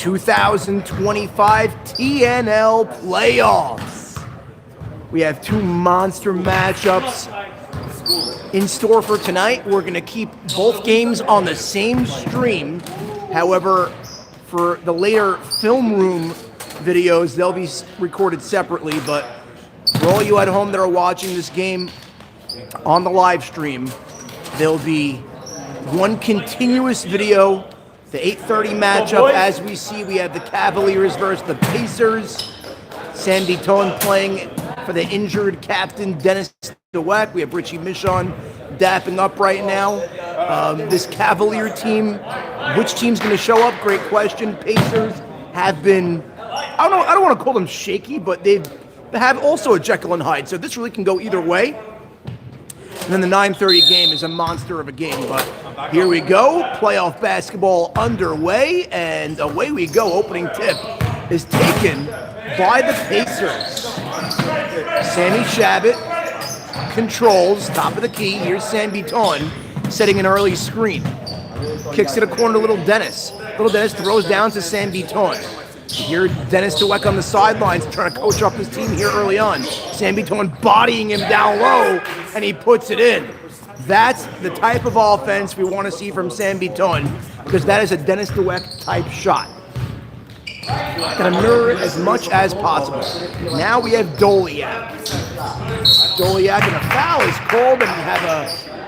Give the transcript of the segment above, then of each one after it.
2025 TNL playoffs. We have two monster matchups in store for tonight. We're going to keep both games on the same stream. However, for the later film room videos, they'll be recorded separately. But for all you at home that are watching this game on the live stream, there'll be one continuous video. The 8:30 matchup, as we see, we have the Cavaliers versus the Pacers. San Vitone playing for the injured captain, Dennis DeWeck. We have Richie Michon dapping up right now. This Cavalier team, which team's going to show up? Great question. Pacers have been, I don't want to call them shaky, but they have also a Jekyll and Hyde. So this really can go either way. And then the 9:30 game is a monster of a game. But here we go. Playoff basketball underway. And away we go. Opening tip is taken by the Pacers. Sammy Shabbat controls, top of the key. Here's San Vitone setting an early screen. Kicks it a corner to Little Dennis. Little Dennis throws down to San Vitone. Here, Dennis DeWeck on the sidelines trying to coach up his team here early on. San Vitone bodying him down low, and he puts it in. That's the type of offense we want to see from San Vitone, because that is a Dennis DeWeck type shot. Gonna mirror it as much as possible. Now we have Doliak. Doliak, and a foul is called, and we have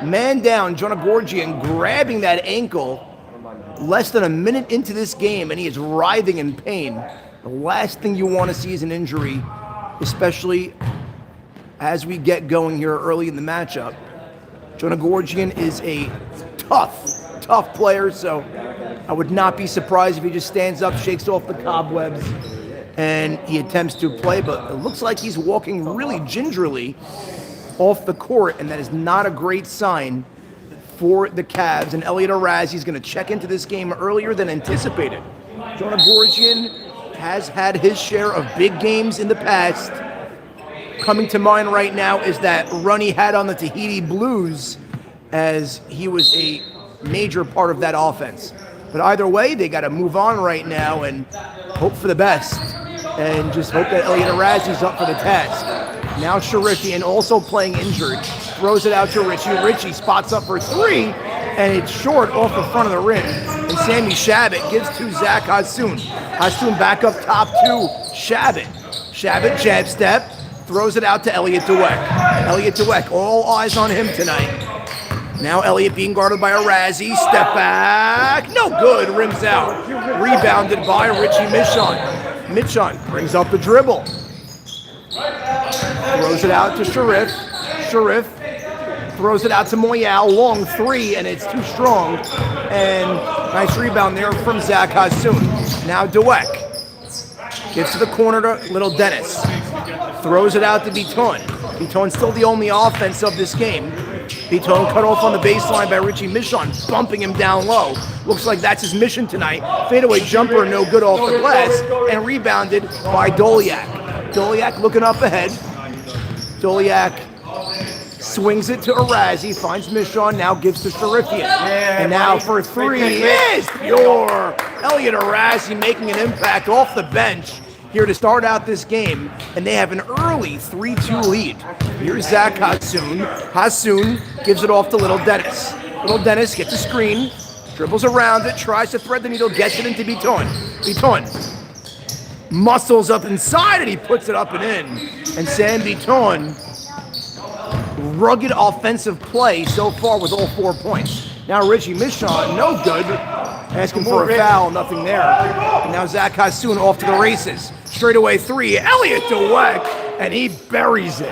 a man down, Jonah Gorgian, grabbing that ankle less than a minute into this game, and he is writhing in pain. The last thing you want to see is an injury, especially as we get going here early in the matchup. Jonah Gorgian is a tough player, so I would not be surprised if he just stands up, shakes off the cobwebs, and he attempts to play, but it looks like he's walking really gingerly off the court, and that is not a great sign for the Cavs. And Elliot Arazi is going to check into this game earlier than anticipated. Jonah Gorgian has had his share of big games in the past. Coming to mind right now is that run he had on the Tahiti Blues, as he was a major part of that offense. But either way, they got to move on right now and hope for the best, and just hope that Elliot Arazi's up for the task. Now Sharifian, also playing injured, throws it out to Richie. Richie spots up for three, and it's short off the front of the rim. And Sammy Shabbat gives to Zach Hassoun. Hassoun back up top to Shabbat. Shabbat jab step, throws it out to Elliot DeWeck. Elliot DeWeck, all eyes on him tonight. Now Elliot being guarded by Arazi. Step back. No good. Rims out. Rebounded by Richie Michon. Michon brings up the dribble. Throws it out to Sharif. Sharif throws it out to Moyal. Long three, and it's too strong. And nice rebound there from Zach Hassoun. Now DeWeck gets to the corner to Little Dennis. Throws it out to Vitone. Vitone's still the only offense of this game. Vitone cut off on the baseline by Richie Michon, bumping him down low. Looks like that's his mission tonight. Fadeaway jumper, no good off the glass, and rebounded by Doliak. Doliak looking up ahead. Doliak swings it to Arazi, finds Michon, now gives to Sharifian. And now for three is pure. Elliot Arazi making an impact off the bench here to start out this game, and they have an early 3-2 lead. Here's Zach Hassoun. Hassoun gives it off to Little Dennis. Little Dennis gets a screen, dribbles around it, tries to thread the needle, gets it into Vitone. Vitone muscles up inside, and he puts it up and in. And San Vitone, rugged offensive play so far with all 4 points. Now Richie Michon, no good. Asking for a foul, nothing there. And now Zach Hassoun off to the races. Straightaway three, Elliot DeWeck, and he buries it.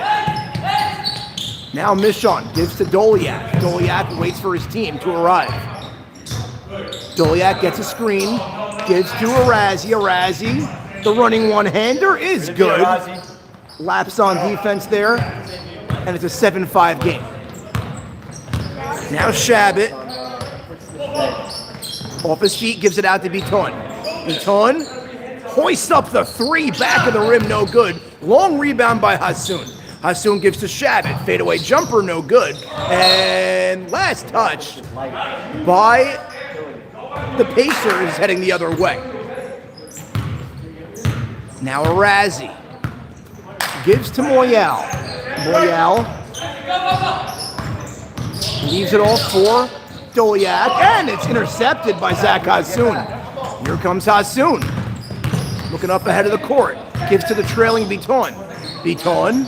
Now Michon gives to Doliak. Doliak waits for his team to arrive. Doliak gets a screen, gives to Arazi. Arazi, the running one-hander is good. Laps on defense there, and it's a 7-5 game. Now Shabbat, off his feet, gives it out to Vitone. Vitone hoists up the three, back of the rim, no good. Long rebound by Hassoun. Hassoun gives to Shabbat. Fadeaway jumper, no good. And last touch by the Pacers heading the other way. Now Arazi gives to Moyal. Moyal leaves it all for Doliak, and it's intercepted by Zach Hassoun. Here comes Hassoun, looking up ahead of the court. Gives to the trailing Biton. Biton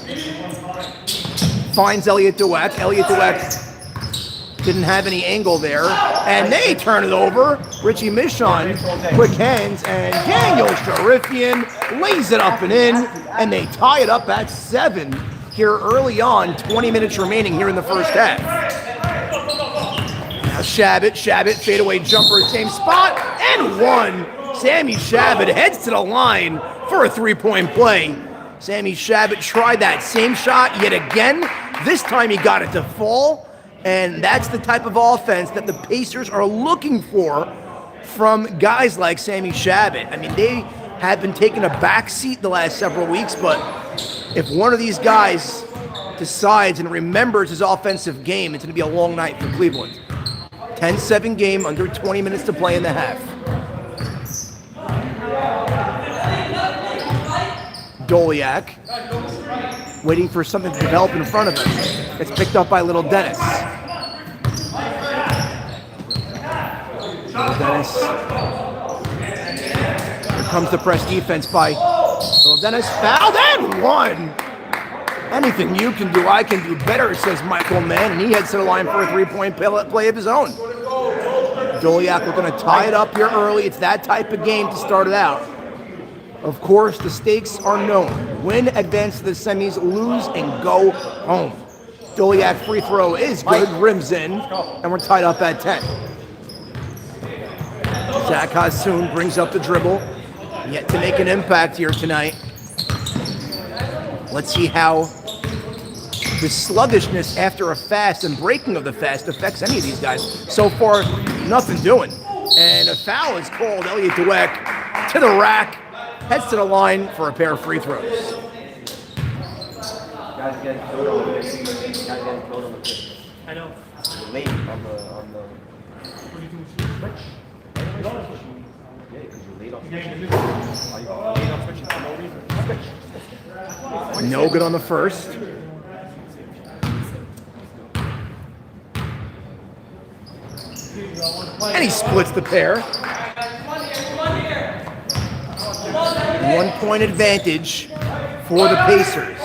finds Elliot Dweck. Elliot Dweck didn't have any angle there, and they turn it over. Richie Michon, quick hands, and Daniel Sharifian lays it up and in, and they tie it up at 7 here early on. 20 minutes remaining here in the first half. Now Shabbat, fadeaway jumper, same spot, and one. Sammy Shabbat heads to the line for a three-point play. Sammy Shabbat tried that same shot yet again. This time he got it to fall, and that's the type of offense that the Pacers are looking for from guys like Sammy Shabbat. I mean, they have been taking a back seat the last several weeks, but if one of these guys decides and remembers his offensive game, it's going to be a long night for Cleveland. 10-7 game, under 20 minutes to play in the half. Doliak, waiting for something to develop in front of him. It's picked up by Little Dennis. Little Dennis. Here comes the press defense by Little Dennis. Fouled and one. Anything you can do, I can do better, says Michael Mann, and he heads to the line for a three-point play of his own. Doliak, we're going to tie it up here early. It's that type of game to start it out. Of course, the stakes are known. Win, advance to the semis, lose, and go home. Doliak free throw is good, rims in, and we're tied up at 10. Zach Hassoun brings up the dribble, yet to make an impact here tonight. Let's see how the sluggishness after a fast and breaking of the fast affects any of these guys. So far, nothing doing. And a foul is called. Elliot Dweck to the rack. Heads to the line for a pair of free throws. Guys getting killed on the pitch. I know. You're late on the. What are you doing? Switch. Yeah, because you're late on switch. No good on the first. And he splits the pair. 1-point advantage for the Pacers.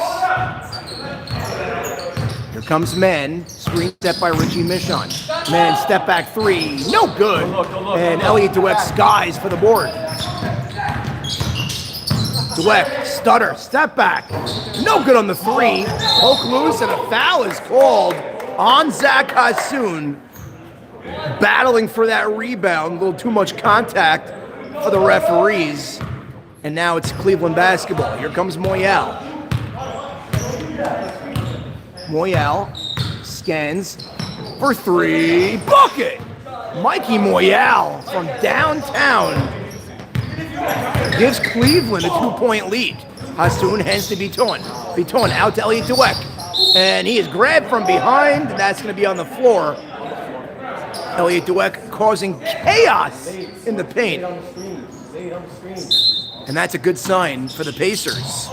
Here comes Mann. Screen set by Richie Michon. Mann, step back three. No good. And Elliot Dweck skies for the board. Dweck, stutter, step back. No good on the three. Poke loose, and a foul is called on Zach Hassoun. Battling for that rebound. A little too much contact for the referees. And now it's Cleveland basketball. Here comes Moyal. Moyal scans for three. Bucket! Mikey Moyal from downtown gives Cleveland a 2-point lead. Hassoun hands to Biton. Biton out to Elliot Dweck. And he is grabbed from behind. That's going to be on the floor. Elliot Dweck causing chaos in the paint. And that's a good sign for the Pacers.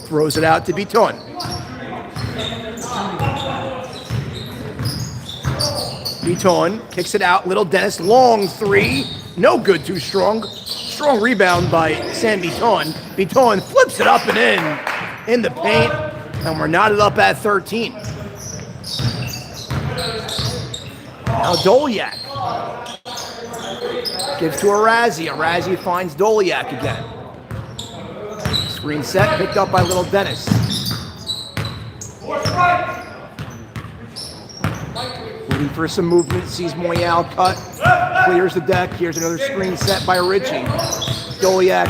Throws it out to Biton. Biton kicks it out. Little Dennis, long three. No good, too strong. Strong rebound by Sam Biton. Biton flips it up and in the paint. And we're knotted up at 13. Now Doliak gives to Arazi. Arazi finds Doliak again. Screen set, picked up by Little Dennis. Looking for some movement, sees Moyal cut, clears the deck. Here's another screen set by Richie. Doliak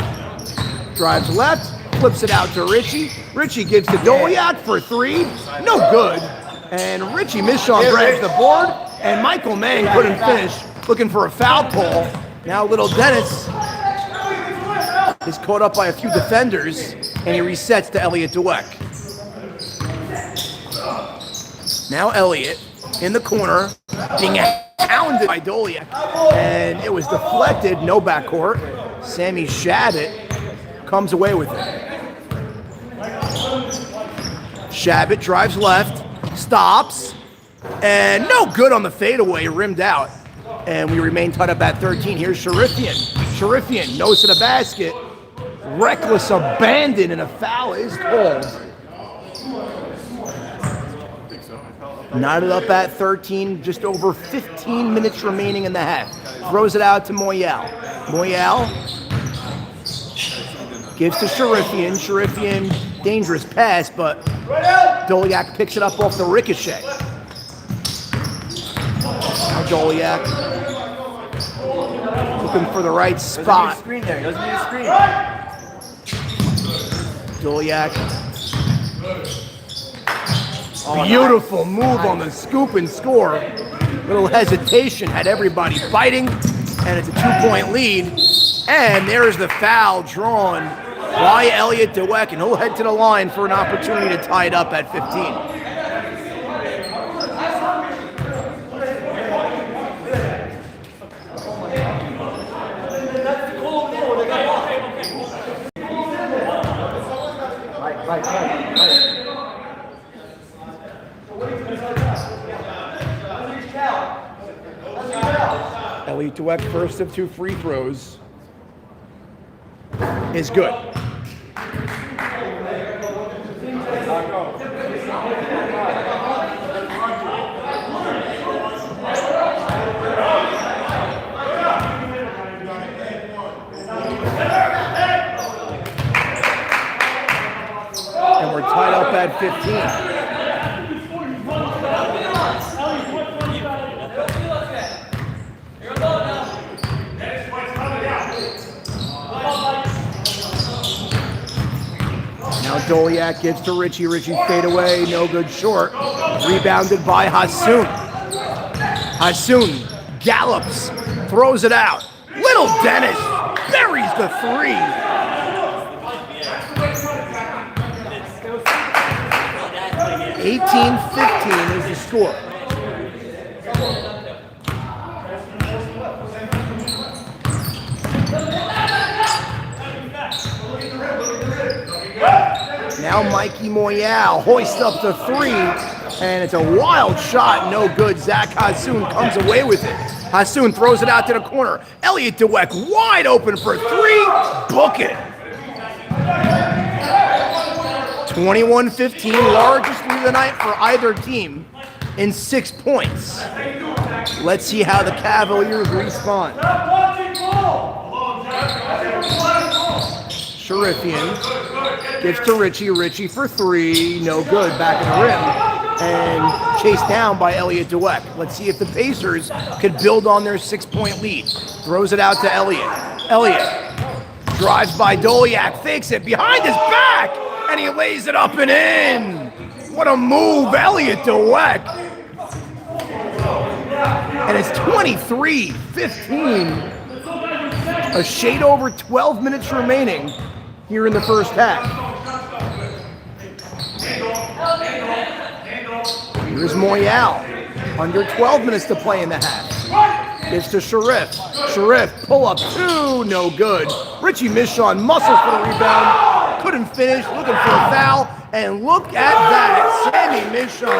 drives left, flips it out to Richie. Richie gives to Doliak for three. No good. And Richie Michon grabs the board, and Michael Mann couldn't finish. Looking for a foul call. Now Little Dennis is caught up by a few defenders, and he resets to Elliot Dweck. Now Elliot in the corner, being hounded by Doliak, and it was deflected, no backcourt. Sammy Shabbat comes away with it. Shabbat drives left, stops, and no good on the fadeaway, rimmed out. And we remain tied up at 13. Here's Sharifian. Sharifian, nose to the basket. Reckless abandon, and a foul is called. Knotted up at 13, just over 15 minutes remaining in the half. Throws it out to Moyal. Moyal gives to Sharifian. Sharifian, dangerous pass, but Doliak picks it up off the ricochet. Now Doliak looking for the right spot. Screen there. He doesn't need a screen. Doliak. Beautiful move on the scoop and score. Little hesitation, had everybody fighting, and it's a 2-point lead. And there's the foul drawn by Elliot Dweck, and he'll head to the line for an opportunity to tie it up at 15. Right. Elliot Dweck, first of 2 free throws, is good. And we're tied up at 15. Now Doliak gives to Richie. Richie fade away, no good short. Rebounded by Hassoun. Hassoun gallops, throws it out. Little Dennis buries the 3. 18-15 is the score. Now Mikey Moyal hoists up the 3, and it's a wild shot, no good. Zach Hassoun comes away with it. Hassoun throws it out to the corner. Elliot Dweck wide open for 3, book it. 21-15, largest lead of the night for either team in 6 points. Let's see how the Cavaliers respond. Sharifian gives to Richie. Richie for 3, no good, back of the rim. And chased down by Elliot Dweck. Let's see if the Pacers could build on their 6-point lead. Throws it out to Elliot. Elliot drives by Doliak, fakes it behind his back, and he lays it up and in. What a move, Elliot Dweck. And it's 23-15. A shade over 12 minutes remaining here in the first half. Here's Moyal. Under 12 minutes to play in the half. Gives to Sharif. Sharif, pull up 2, no good. Richie Michon muscles for the rebound. Couldn't finish, looking for a foul. And look at that, Sammy Michon.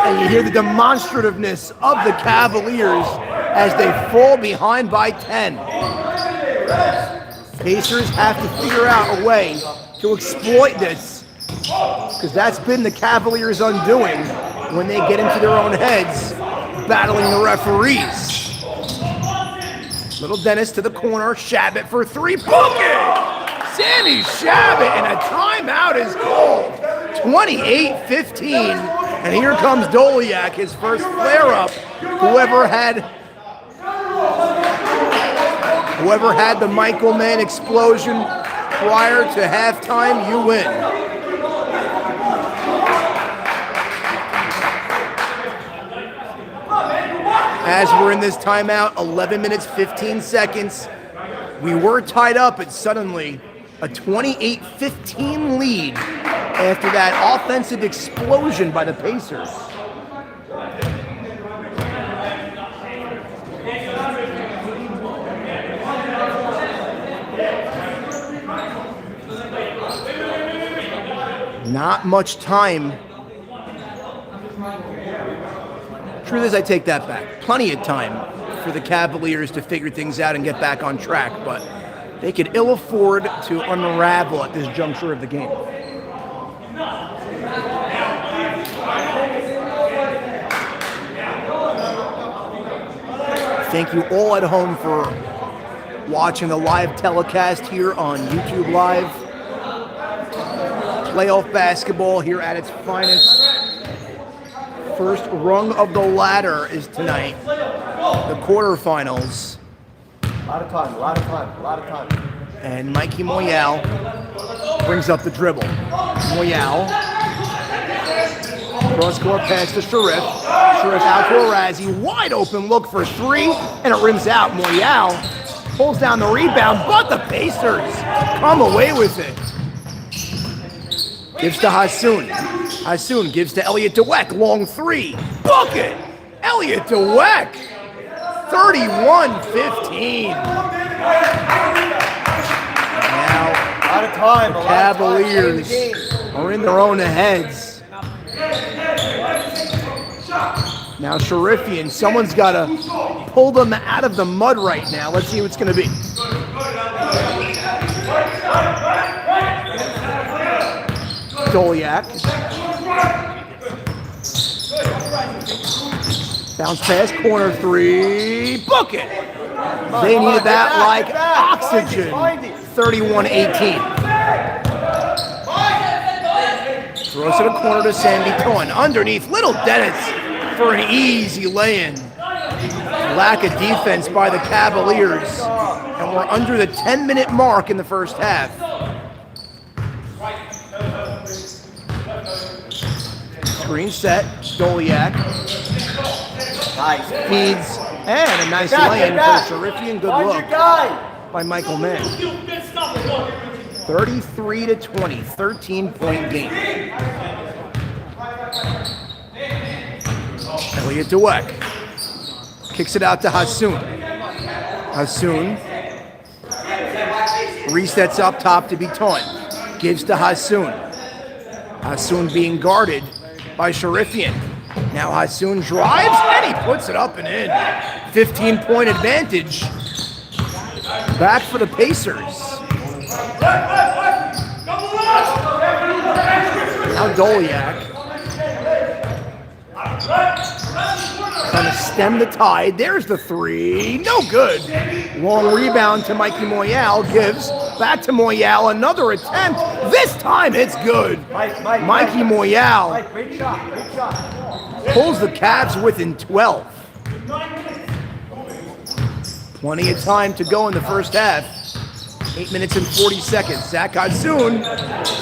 And you hear the demonstrativeness of the Cavaliers as they fall behind by 10. Pacers have to figure out a way to exploit this, because that's been the Cavaliers' undoing when they get into their own heads, battling the referees. Little Dennis to the corner, Shabbat for 3, book it! Sammy Shabbat, and a timeout is called. 28-15, and here comes Doliak, his first flare-up. Whoever had the Michael Mann explosion prior to halftime, you win. As we're in this timeout, 11 minutes, 15 seconds. We were tied up, but suddenly a 28-15 lead after that offensive explosion by the Pacers. Not much time. Truth is, I take that back. Plenty of time for the Cavaliers to figure things out and get back on track, but they could ill afford to unravel at this juncture of the game. Thank you all at home for watching the live telecast here on YouTube Live. Playoff basketball here at its finest. First rung of the ladder is tonight. The quarterfinals. A lot of time, a lot of time, a lot of time. And Mikey Moyal brings up the dribble. Moyal. Cross-court pass to Sharif. Sharif out to Arazi. Wide open look for three, and it rims out. Moyal pulls down the rebound, but the Pacers come away with it. Gives to Hassoun. Hassoun gives to Elliot Dweck. Long three. Bucket! Elliot Dweck. 31-15. Now, A lot of time, a lot of Cavaliers time. are in their own heads. Now Sharifian, someone's got to pull them out of the mud right now. Let's see what's going to be. Doliak. Bounce pass, corner three, bucket. They needed that like oxygen. 31-18. Throws to the corner to Sandy Cohen. Underneath, Little Dennis for an easy lay-in. Lack of defense by the Cavaliers. And we're under the 10-minute mark in the first half. Screen set, Doliak. Nice. Feeds, and a nice lay-in for Sharifian. Good look by Michael Mann. 33-20, 13-point game. Elliot Dweck kicks it out to Hassoun. Hassoun resets up top to Biton. Gives to Hassoun. Hassoun being guarded by Sharifian. Now Hassoun drives and he puts it up and in. 15-point advantage. Back for the Pacers. Now Doliak trying to stem the tide. There's the three. No good. Long rebound to Mikey Moyal. Gives back to Moyal. Another attempt. This time it's good. Mikey Moyal Great shot, great shot. pulls the Cavs within 12. Plenty of time to go in the first half. 8 minutes and 40 seconds. Zach Hassoun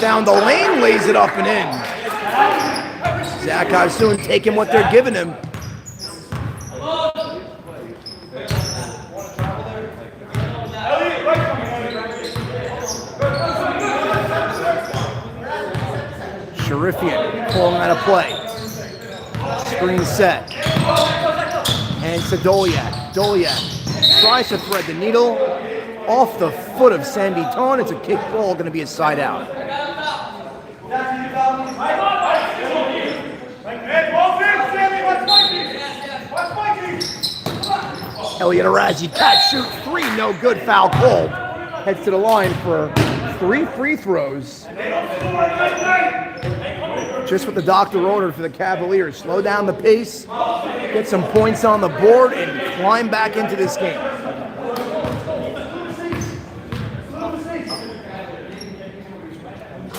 down the lane, lays it up and in. Zach Hassoun taking what they're giving him. Sharifian pulling out of play. Screen set. Hands to Doliak. Doliak tries to thread the needle. Off the foot of Sandy Ton. It's a kick ball, going to be a side out. Elliot Arazi, catch, shoot, three, no good, foul called. Heads to the line for 3 free throws. Just what the doctor ordered for the Cavaliers. Slow down the pace, get some points on the board, and climb back into this game.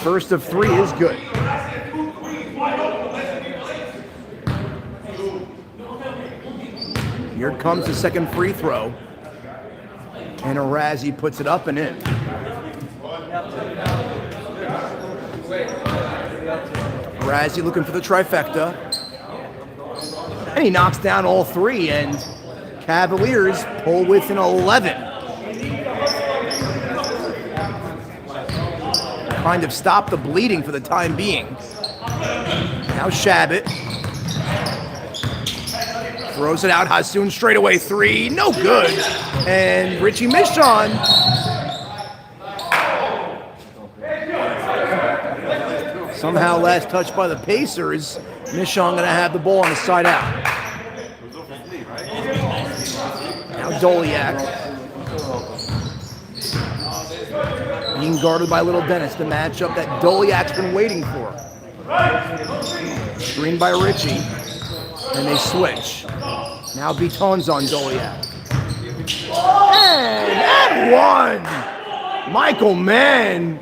First of 3 is good. Here comes the second free throw. And Arazi puts it up and in. Arazi looking for the trifecta. And he knocks down all 3, and Cavaliers pull within 11. Kind of stop the bleeding for the time being. Now Shabbat throws it out. Hassoun straight away 3, no good. And Richie Michon Somehow last touch by the Pacers. Michon gonna have the ball on the side out. Now Doliak. Being guarded by Little Dennis, the matchup that Doliak's been waiting for. Screened by Richie. And they switch. Now Beaton's on Doliak. And one! Michael Mann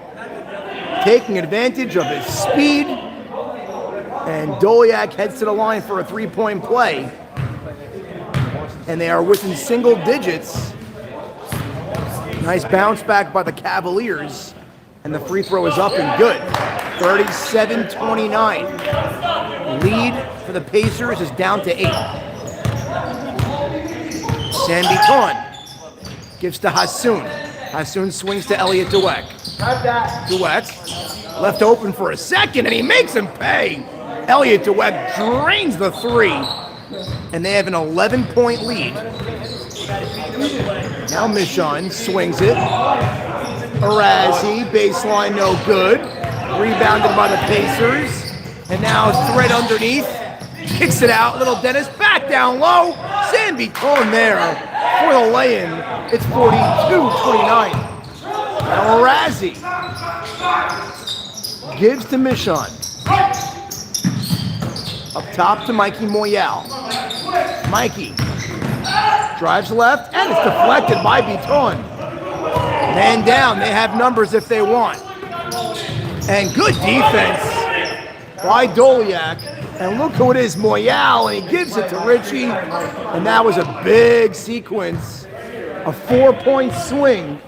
taking advantage of his speed. And Doliak heads to the line for a three-point play. And they are within single digits. Nice bounce back by the Cavaliers. And the free throw is up and good. 37-29. Lead for the Pacers is down to 8. Sam Beaton gives to Hassoun. Hassoun swings to Elliot Dweck. Dweck left open for a second, and he makes him pay. Elliot Dweck drains the three, and they have an 11-point lead. Now Michon swings it. Arazi, baseline no good. Rebounded by the Pacers. And now thread underneath. Kicks it out. Little Dennis back down low. Sam Beaton there for the lay-in. It's 42-29. Now Arazi gives to Michon. Up top to Mikey Moyal. Mikey drives left, and it's deflected by Beaton. Man down, they have numbers if they want. And good defense by Doliak. And look who it is, Moyal, and he gives it to Richie. And that was a big sequence, a 4-point swing.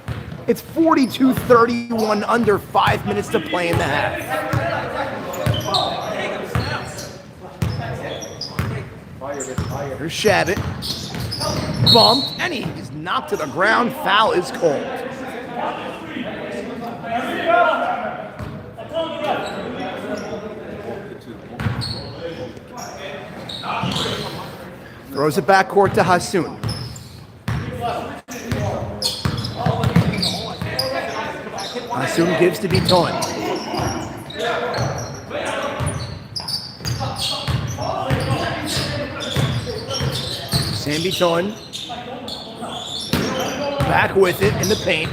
It's 42-31, under 5 minutes to play in the half. Here's Shabbat. Bumped, and he is knocked to the ground. Foul is called. Throws it backcourt to Hassoun. Hassoun gives to Beaton. Sam Beaton back with it in the paint.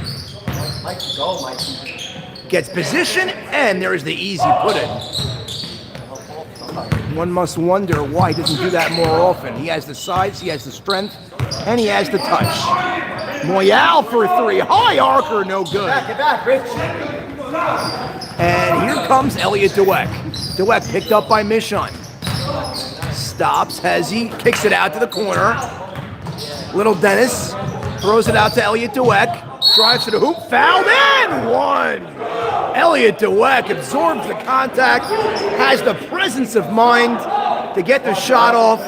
Gets position, and there's the easy put-in. One must wonder why he doesn't do that more often. He has the size, he has the strength, and he has the touch. Moyal for three. High arcer, no good. Get back, Rich. And here comes Elliot Dweck. Dweck picked up by Michon. Stops, Hezzy, kicks it out to the corner. Little Dennis throws it out to Elliot Dweck. Drives to the hoop, fouled, and one! Elliot Dweck absorbs the contact, has the presence of mind to get the shot off,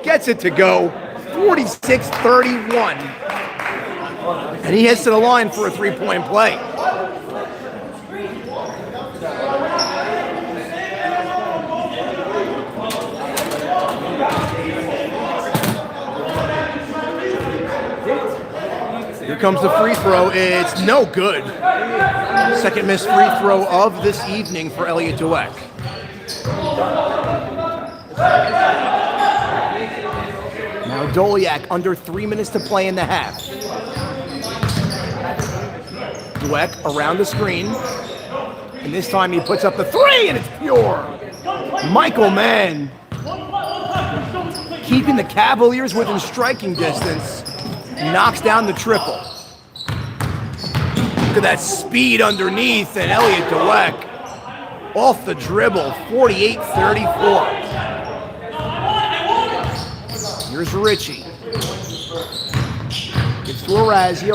gets it to go, 46-31. And he heads to the line for a three-point play. Here comes the free throw. It's no good. Second missed free throw of this evening for Elliot Dweck. Now Doliak under 3 minutes to play in the half. Dweck around the screen. And this time he puts up the three, and it's pure. Michael Mann keeping the Cavaliers within striking distance. Knocks down the triple. Look at that speed underneath, and Elliot Dweck off the dribble, 48-34. Here's Richie. Gets to Arazi.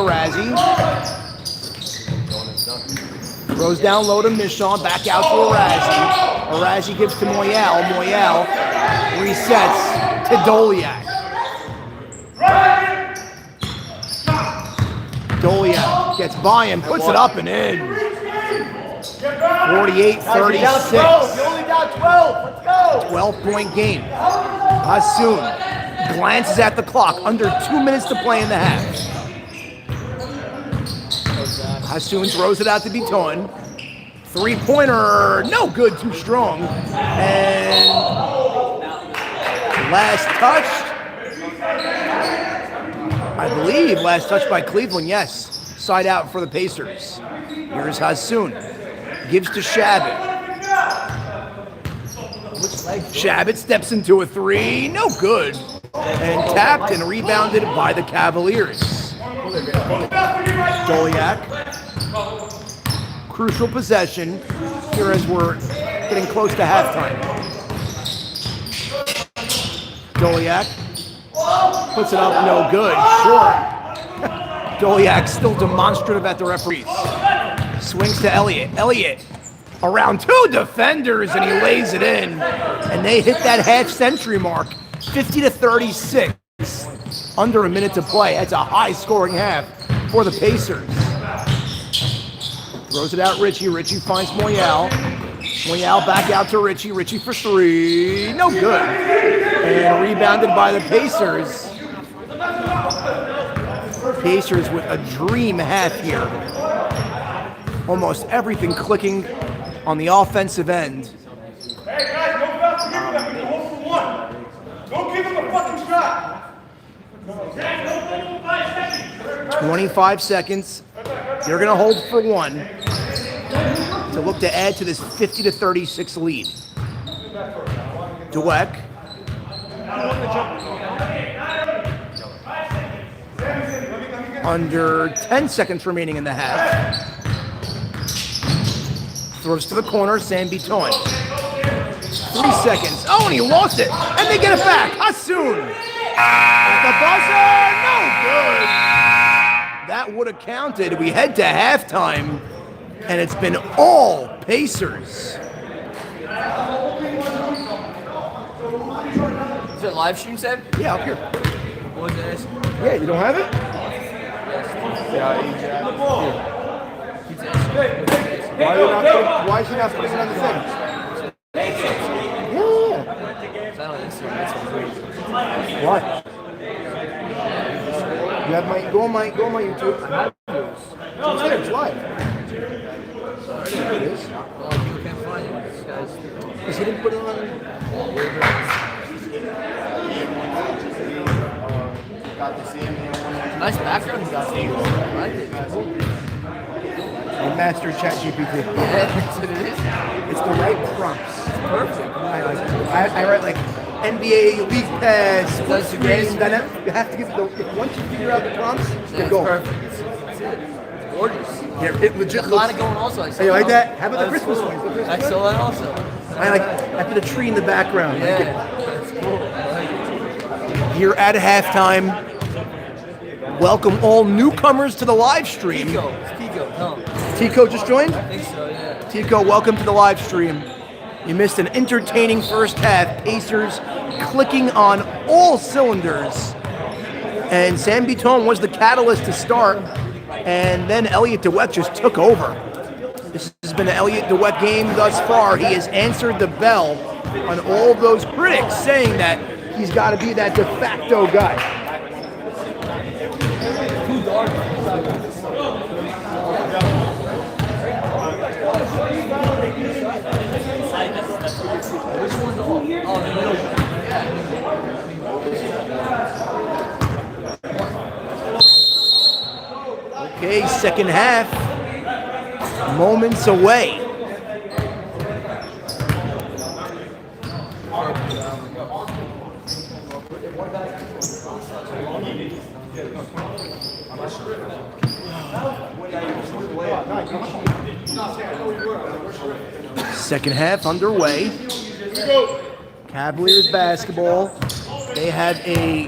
Throws down low to Michon, back out to Arazi. Arazi gives to Moyal. Moyal resets to Doliak. Doliak gets by him, puts it up and in. 48-36. You only got 12. Let's go. 12-point game. Hassoun glances at the clock. Under 2 minutes to play in the half. Hassoun throws it out to Beaton. Three-pointer, no good, too strong. And last touch, I believe, last touch by Cleveland, yes. Side out for the Pacers. Here's Hassoun. Gives to Shabbat. Shabbat steps into a three, no good. And tapped and rebounded by the Cavaliers. Doliak. Crucial possession here as we're getting close to halftime. Doliak puts it up, no good, short. Doliak still demonstrative at the referees. Swings to Elliott. Elliott around two defenders and he lays it in. And they hit that half-century mark, 50-36. Under a minute to play. That's a high-scoring half for the Pacers. Throws it out Richie. Richie finds Moyal. Moyal back out to Richie. Richie for three. No good. And rebounded by the Pacers. Pacers with a dream half here. Almost everything clicking on the offensive end. Hey guys, no foul to give them. We can hold for one. Don't give them a fucking shot. 25 seconds. They're going to hold for one to look to add to this 50-36 lead. Dweck. Under 10 seconds remaining in the half. Throws to the corner, Sam Biton. 3 seconds. Oh, and he lost it. And they get it back. Hassoun. At the buzzer. No good. That would have counted. We head to halftime, and it's been all Pacers. Is it live stream, Seb? Yeah, up here. What was it? Yeah, you don't have it? Why is she not putting it on the thing? Yeah. What? You have my go on my YouTube. It's there, it's live. There it is. People can't find it. Because he didn't put it on. Nice background you got there. I like it. And master ChatGPT. Yeah, that's what it is. It's the right prompts. Perfect. I write like NBA League Pass, That's the greatest. You have to get once you figure out the prompts, you're going. Perfect. It's gorgeous. Yeah, it legit There's a lot looks. of going also. I saw Hey, you like that? How about the That's Christmas cool. ones? I saw that also. I put a tree in the background. Yeah, that's cool. I like it. Here at halftime, welcome all newcomers to the live stream. Tico, no. Tico just joined? I think so, yeah. Tico, welcome to the live stream. You missed an entertaining first half. Pacers clicking on all cylinders. And Sam Biton was the catalyst to start. And then Elliott Dweck just took over. This has been an Elliott Dweck game thus far. He has answered the bell on all of those critics saying that he's got to be that de facto guy. Too dark. Okay, second half. Moments away. Second half underway. Cavaliers basketball. They had a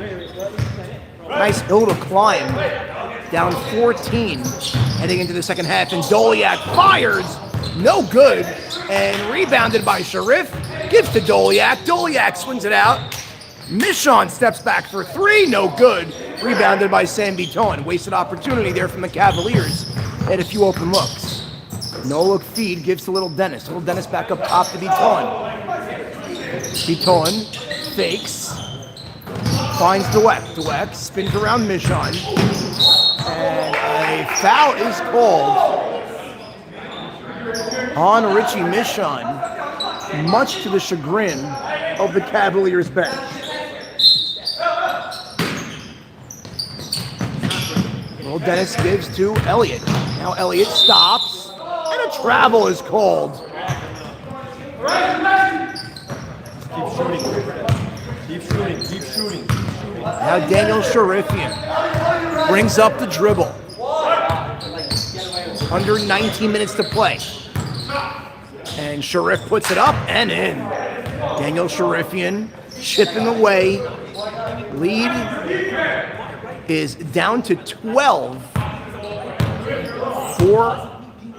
nice hill to climb. Down 14 heading into the second half, and Doliak fires. No good. And rebounded by Sharif. Gives to Doliak. Doliak swings it out. Michon steps back for three. No good. Rebounded by Sam Biton. Wasted opportunity there from the Cavaliers. They had a few open looks. No look feed gives to Little Dennis. Little Dennis back up top to Biton. Biton fakes. Finds Dweck. Dweck spins around Michon. And a foul is called on Richie Michon, much to the chagrin of the Cavaliers bench. Little Dennis gives to Elliott. Now Elliott stops, and a travel is called. Keep shooting. Now Daniel Sharifian brings up the dribble. Under 19 minutes to play. And Sharif puts it up and in. Daniel Sharifian chipping away. Lead is down to 12 for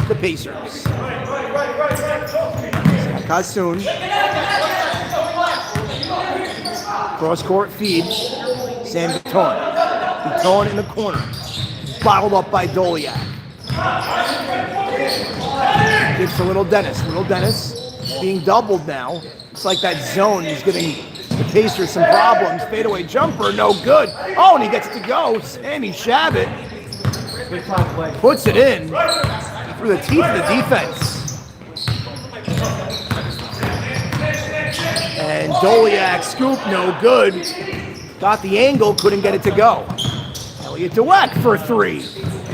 the Pacers. Hassoun. Cross-court feed. Sam Baton. Baton in the corner. Bottled up by Doliak. Gives to Little Dennis. Little Dennis being doubled now. It's like that zone is giving the Pacers some problems. Fadeaway jumper, no good. Oh, and he gets it to go. Sammy Shabbat puts it in through the teeth of the defense. And Doliak scoop, no good. Got the angle, couldn't get it to go. Elliott Dweck for three.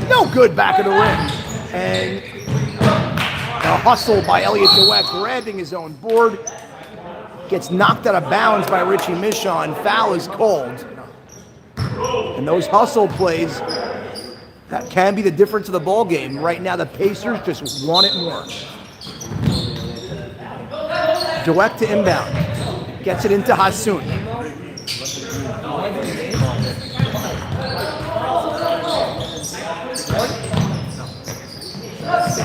No good back of the rim. And a hustle by Elliott Dweck, grabbing his own board. Gets knocked out of bounds by Richie Michon. Foul is called. And those hustle plays, that can be the difference of the ball game. Right now, the Pacers just want it more. Dweck to inbound. Gets it into Hassoun.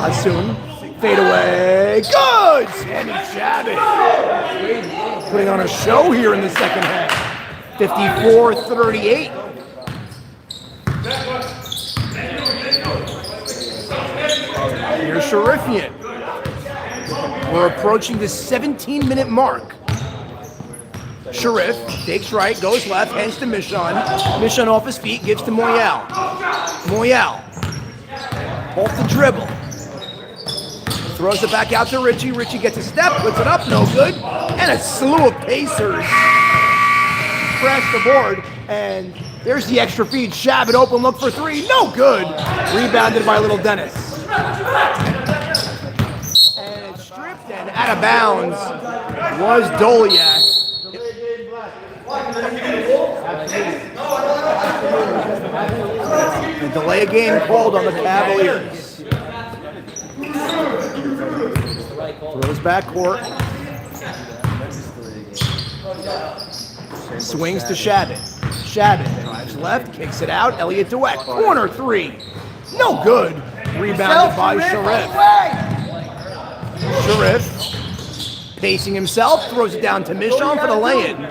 Hassoun, fade away, good! Sammy Shabbat putting on a show here in the second half. 54-38. Here's Sharifian. We're approaching the 17-minute mark. Sharif takes right, goes left, hands to Michon. Michon off his feet, gives to Moyal. Moyal off the dribble. Throws it back out to Richie. Richie gets a step, puts it up, no good. And a slew of Pacers crash the board. And there's the extra feed. Shabbat open look for three, no good. Rebounded by Little Dennis. And it's stripped and out of bounds was Doliak. The delay of game called on the Cavaliers. Throws back court. Swings to Shabbat. Shabbat drives left, kicks it out. Elliott Dweck, corner three. No good. Rebounded by Sharif. Sharif, pacing himself, throws it down to Michon for the lay-in.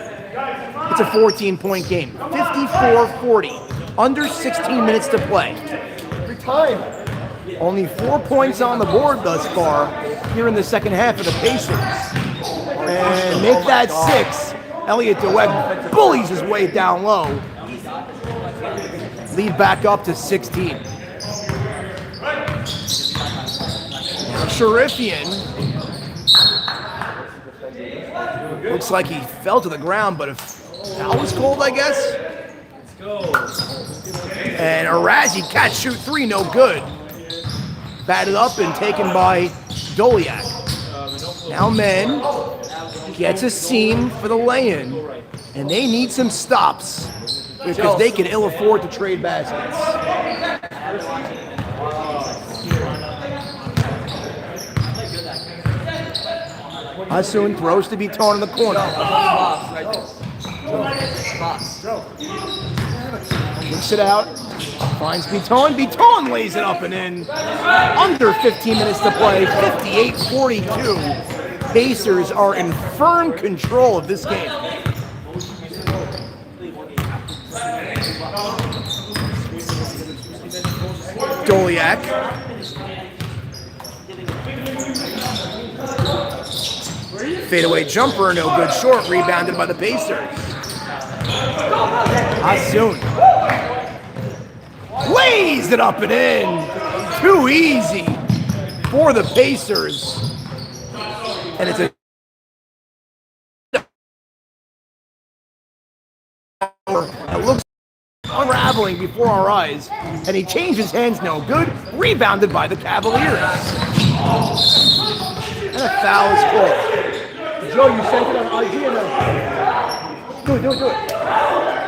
It's a 14-point game. 54-40. Under 16 minutes to play. Every time. Only 4 points on the board thus far here in the second half of the Pacers. And make that 6. Elliott Dweck bullies his way down low. Lead back up to 16. Sharifian. Looks like he fell to the ground, but if foul was called, I guess. Let's go. And Arazi catch shoot three, no good. Batted up and taken by Doliak. Now men gets a seam for the lay-in, and they need some stops because they can ill afford to trade baskets. Hassoun throws to Baton in the corner. Looks it out. Finds Baton. Baton lays it up and in. Under 15 minutes to play. 58-42. Pacers are in firm control of this game. Doliak. Fadeaway jumper, no good short. Rebounded by the Pacers. Hassoun. Lays it up and in. Too easy. for the Pacers. And it's a it looks unraveling before our eyes, and he changed his hands, no good. Rebounded by the Cavaliers. And a foul is called. Joe, you sent it on IG and do it.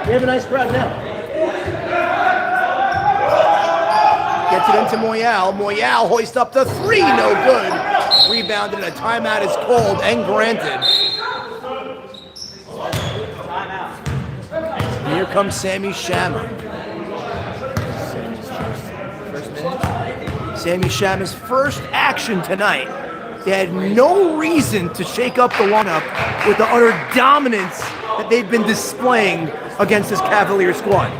We have a nice crowd now. Gets it into Moyal. Moyal hoists up the three, no good. Rebounded, and a timeout is called and granted. Here comes Sammy Shamma. Sammy Shamma's first action tonight. They had no reason to shake up the lineup with the utter dominance that they've been displaying against this Cavalier squad.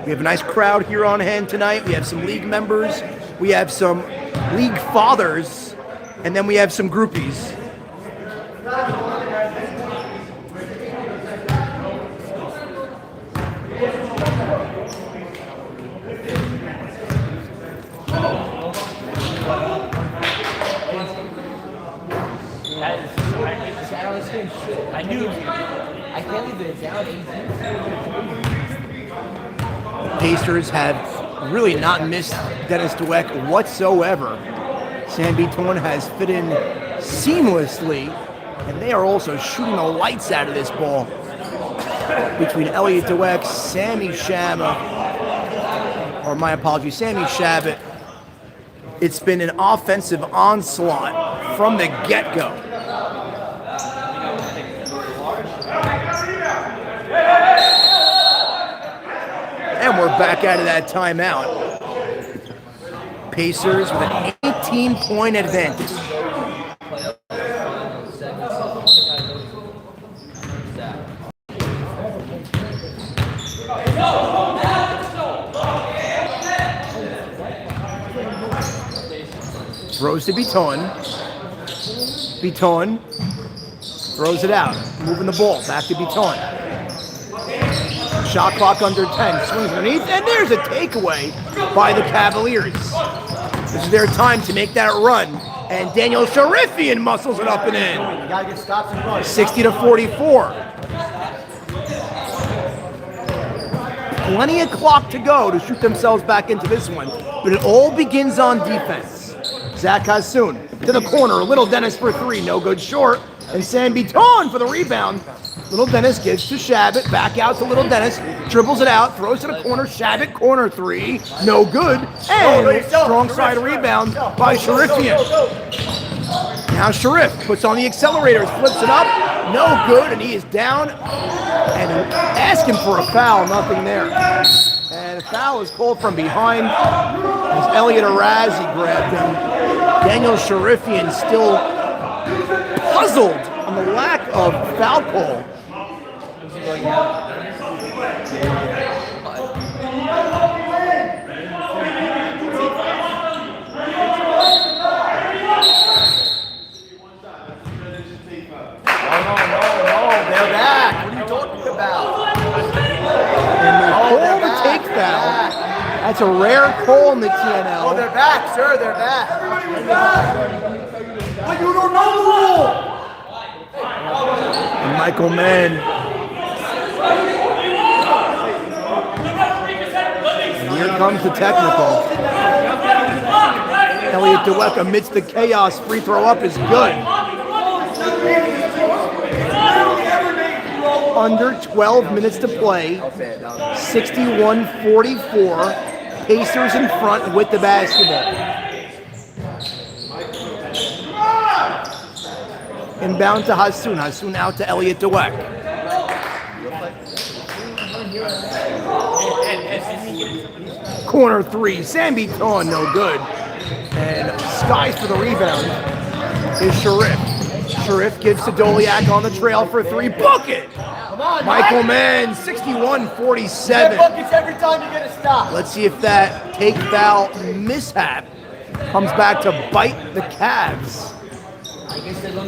We have a nice crowd here on hand tonight. We have some league members. We have some league fathers. And then we have some groupies. I knew. I can't leave it down 18. Pacers have really not missed Dennis Dweck whatsoever. Sam Beaton has fit in seamlessly, and they are also shooting the lights out of this ball. Between Elliot Dweck, Sammy Shabbat, it's been an offensive onslaught from the get-go. And we're back out of that timeout. Pacers with an 18-point advantage. Throws to Beaton. Beaton throws it out. Moving the ball. Back to Beaton. Shot clock under 10. Swings underneath. And there's a takeaway by the Cavaliers. This is their time to make that run. And Daniel Sharifian muscles it up and in. 60-44. Plenty of clock to go to shoot themselves back into this one. But it all begins on defense. Zach Hassoun to the corner. Little Dennis for three. No good short. And Sam Beaton for the rebound. Little Dennis gives to Shabbat. Back out to Little Dennis. Dribbles it out. Throws to the corner. Shabbat corner three. No good. And strong side rebound by Sharifian. Now Sharif puts on the accelerators. Flips it up. No good. And he is down. And asking for a foul. Nothing there. And a foul is called from behind as Elliot Arazi grabbed him. Daniel Sharifian still puzzled on the lack of foul call. No, they're back. What are you talking about? And they call the take foul. That's a rare call in the TNL. Oh, they're back, sir. They're back. But you don't know the rule! And Michael Mann. And here comes the technical. Elliot Dweck amidst the chaos. Free throw up is good. Under 12 minutes to play. 61-44. Pacers in front with the basketball. Inbound to Hassoun. Hassoun out to Elliot Dweck. Corner three. Sam Beaton, no good. And skies for the rebound is Sharif. Sharif gives to Doliak on the trail for three. Bucket! Michael Mann, 61-47. Buckets every time you get a stop. Let's see if that take foul mishap comes back to bite the Cavs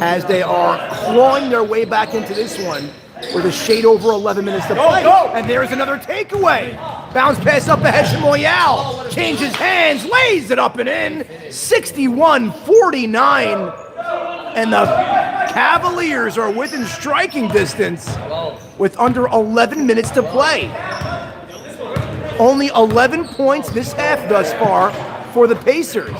as they are clawing their way back into this one with a shade over 11 minutes to play. And there's another takeaway. Bounce pass up ahead to Moyal. Changes hands, lays it up and in. 61-49. And the Cavaliers are within striking distance with under 11 minutes to play. Only 11 points this half thus far for the Pacers.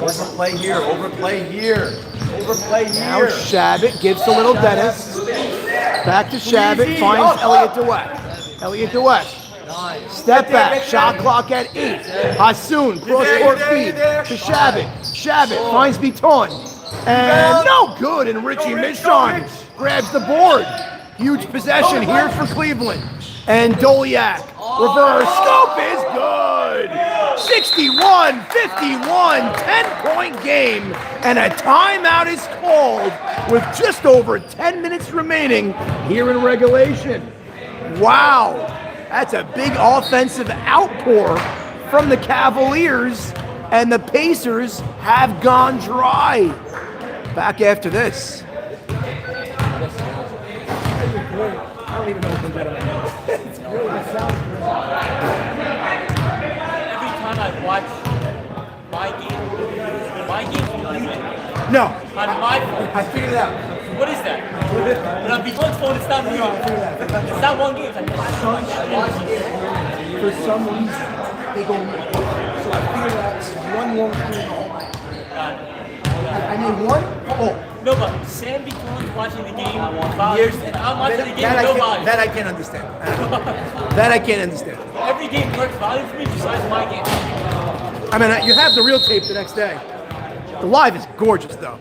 Overplay here, overplay here, overplay here. Now Shabbat gives to Little Dennis. Back to Shabbat, finds Elliott DeWeck. Elliott DeWeck. Step back, shot clock at 8. Hassoun, cross-court feed to Shabbat. Shabbat finds Biton. And no good, and Richie Michon grabs the board. Huge possession here for Cleveland. And Doliak, reverse, scoop is good. 61-51, 10-point game, and a timeout is called with just over 10 minutes remaining here in regulation. Wow, that's a big offensive outpour from the Cavaliers, and the Pacers have gone dry. Back after this. I don't even know what to do. It's great. It sounds great. Every time I watch my game No, on my phone. I figured it out. What is that? But on Biton's phone, it's not real. It's not one game. It's like for some reason, they go mid. So I figured out it's one long period. I mean one? Oh. No, but Sam Biton's watching the game years, and I'm watching the game with no volume. That I can't understand. That I can't understand. Every game works volume for me besides my game. I mean, you have the real tape the next day. The live is gorgeous, though.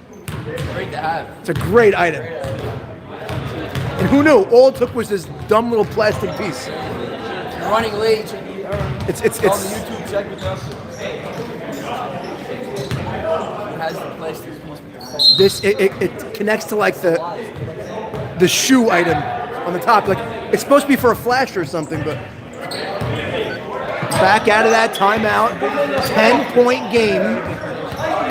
Great to have. It's a great item. And who knew? All it took was this dumb little plastic piece. You're running late. It's On the YouTube, check with us. It has the plastic piece. this. It connects to like the shoe item on the top. Like it's supposed to be for a flash or something, but back out of that timeout. 10-point game.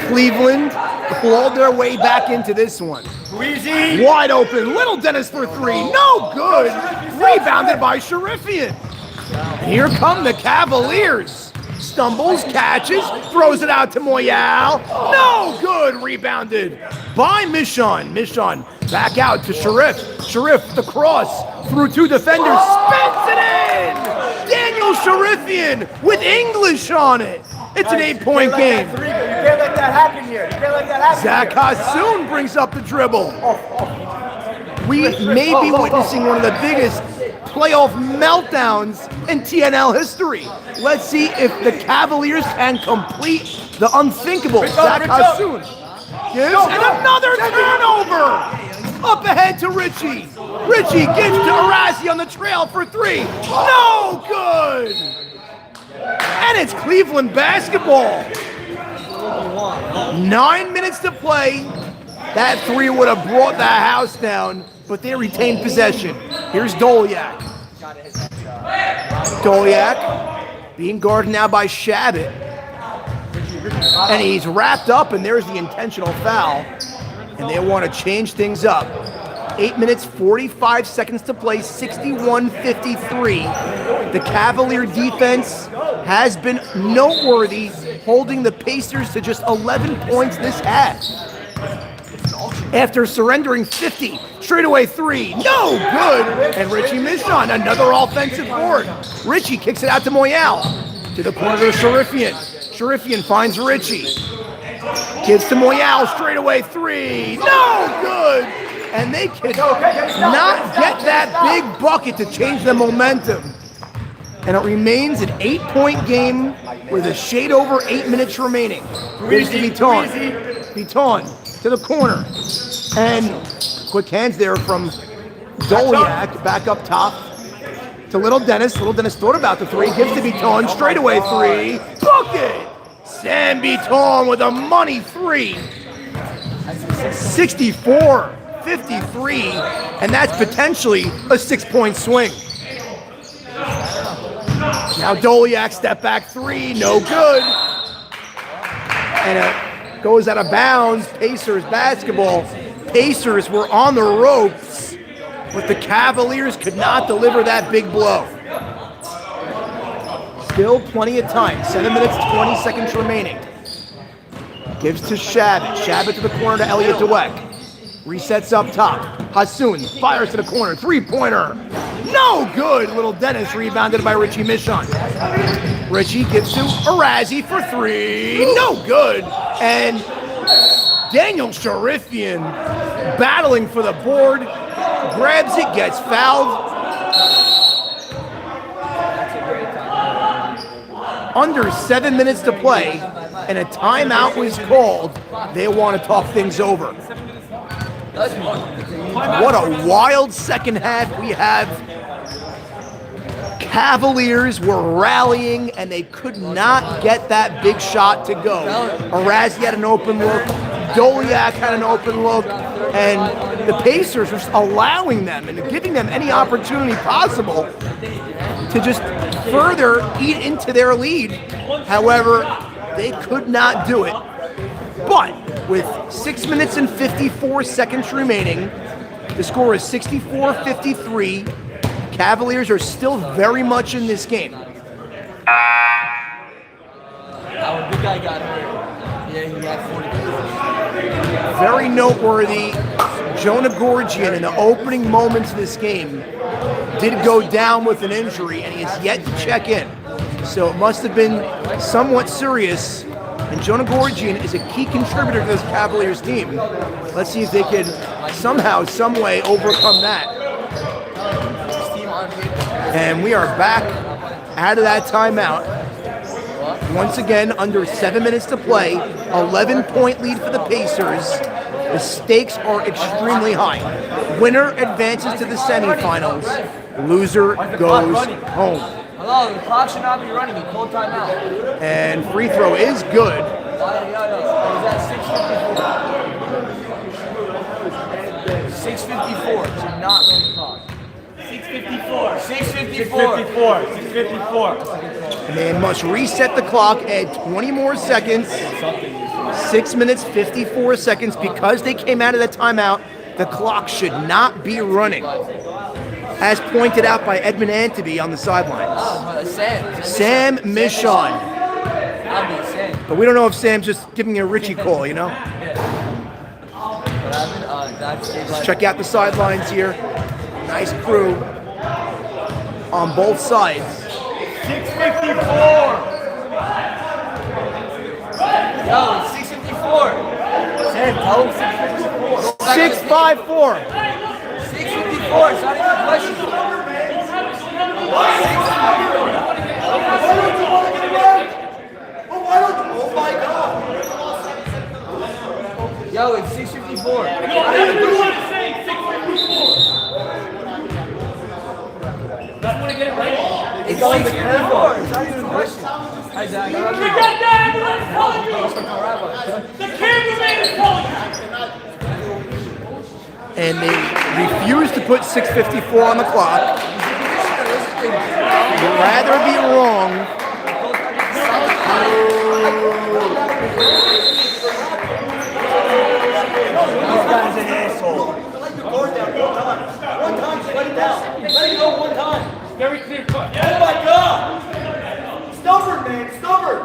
Cleveland clawed their way back into this one. Weezy. Wide open, Little Dennis for three, no good. Rebounded by Sharifian. Here come the Cavaliers. Stumbles, catches, throws it out to Moyal. No good, rebounded by Michon. Michon back out to Sharif. Sharif, the cross, through two defenders, spins it in. Daniel Sharifian with English on it. It's an 8-point game. You can't let that happen here. You can't let that happen Zach Hassoun brings up the dribble. We may be witnessing one of the biggest playoff meltdowns in TNL history. Let's see if the Cavaliers can complete the unthinkable. Zach Hassoun gives, and another turnover. Up ahead to Richie. Richie gives to Arazi on the trail for three. No good. And it's Cleveland basketball. 9 minutes to play. That three would have brought the house down, but they retained possession. Here's Doliak. Doliak being guarded now by Shabbat. And he's wrapped up, and there's the intentional foul. And they want to change things up. 8 minutes, 45 seconds to play, 61-53. The Cavalier defense has been noteworthy, holding the Pacers to just 11 points this half. After surrendering 50, straightaway three, no good. And Richie Michon, another offensive board. Richie kicks it out to Moyal, to the corner to Sharifian. Sharifian finds Richie. Gives to Moyal, straightaway three, no good. And they could not get that big bucket to change the momentum. And it remains an 8-point game with a shade over 8 minutes remaining. Here's to Biton. Biton to the corner. And quick hands there from Doliak back up top to Little Dennis. Little Dennis thought about the three. Gives to Biton. Straightaway three. Bucket! Sam Biton with a money three. 64-53. And that's potentially a 6-point swing. Now Doliak step back three, no good. And it goes out of bounds. Pacers basketball. Pacers were on the ropes, but the Cavaliers could not deliver that big blow. Still plenty of time. 7 minutes, 20 seconds remaining. Gives to Shabbat. Shabbat to the corner to Elliot Dweck. Resets up top. Hassoun fires to the corner. Three-pointer. No good. Little Dennis rebounded by Richie Michon. Richie gives to Arazi for three. No good. And Daniel Sharifian battling for the board. Grabs it, gets fouled. Under 7 minutes to play, and a timeout was called. They want to talk things over. What a wild second half we have. Cavaliers were rallying, and they could not get that big shot to go. Arazi had an open look. Doliak had an open look. And the Pacers were allowing them and giving them any opportunity possible to just further eat into their lead. However, they could not do it. But with 6 minutes and 54 seconds remaining, the score is 64-53. Cavaliers are still very much in this game. Our big guy got hurt. Yeah, he got 40. Very noteworthy, Jonah Gorgian in the opening moments of this game did go down with an injury, and he has yet to check in. So it must have been somewhat serious. And Jonah Gorgian is a key contributor to this Cavaliers team. Let's see if they can somehow, some way overcome that. And we are back out of that timeout. Once again, under 7 minutes to play, 11-point lead for the Pacers. The stakes are extremely high. Winner advances to the semifinals. Loser goes home. Hello, the clock should not be running. You called timeout. And free throw is good. Is that 6:54? 6:54. Should not run the clock. 6:54. 6:54. 6:54. And they must reset the clock, add 20 more seconds. 6 minutes, 54 seconds. Because they came out of the timeout, the clock should not be running. As pointed out by Edmund Antony on the sidelines. Sam Michon. But we don't know if Sam's just giving you a Richie call, you know? Let's check out the sidelines here. Nice crew on both sides. 6:54. Yo, it's 6:54. Sam, tell him 6:54. 654. 6:54. It's not even a question. Oh my God. Yo, it's 6:54. Everyone is saying 6:54. That's when I get it right. It's 6:54. It's not even a question. Hi, Zach. Forget that! Everyone's telling you! The cameraman is telling you! And they refuse to put 6:54 on the clock. You'd rather be wrong. This guy's an asshole. Let the guard down one time. One time, just let it down. Let it go one time. Very clear cut. Oh my God! Stubborn, man, stubborn.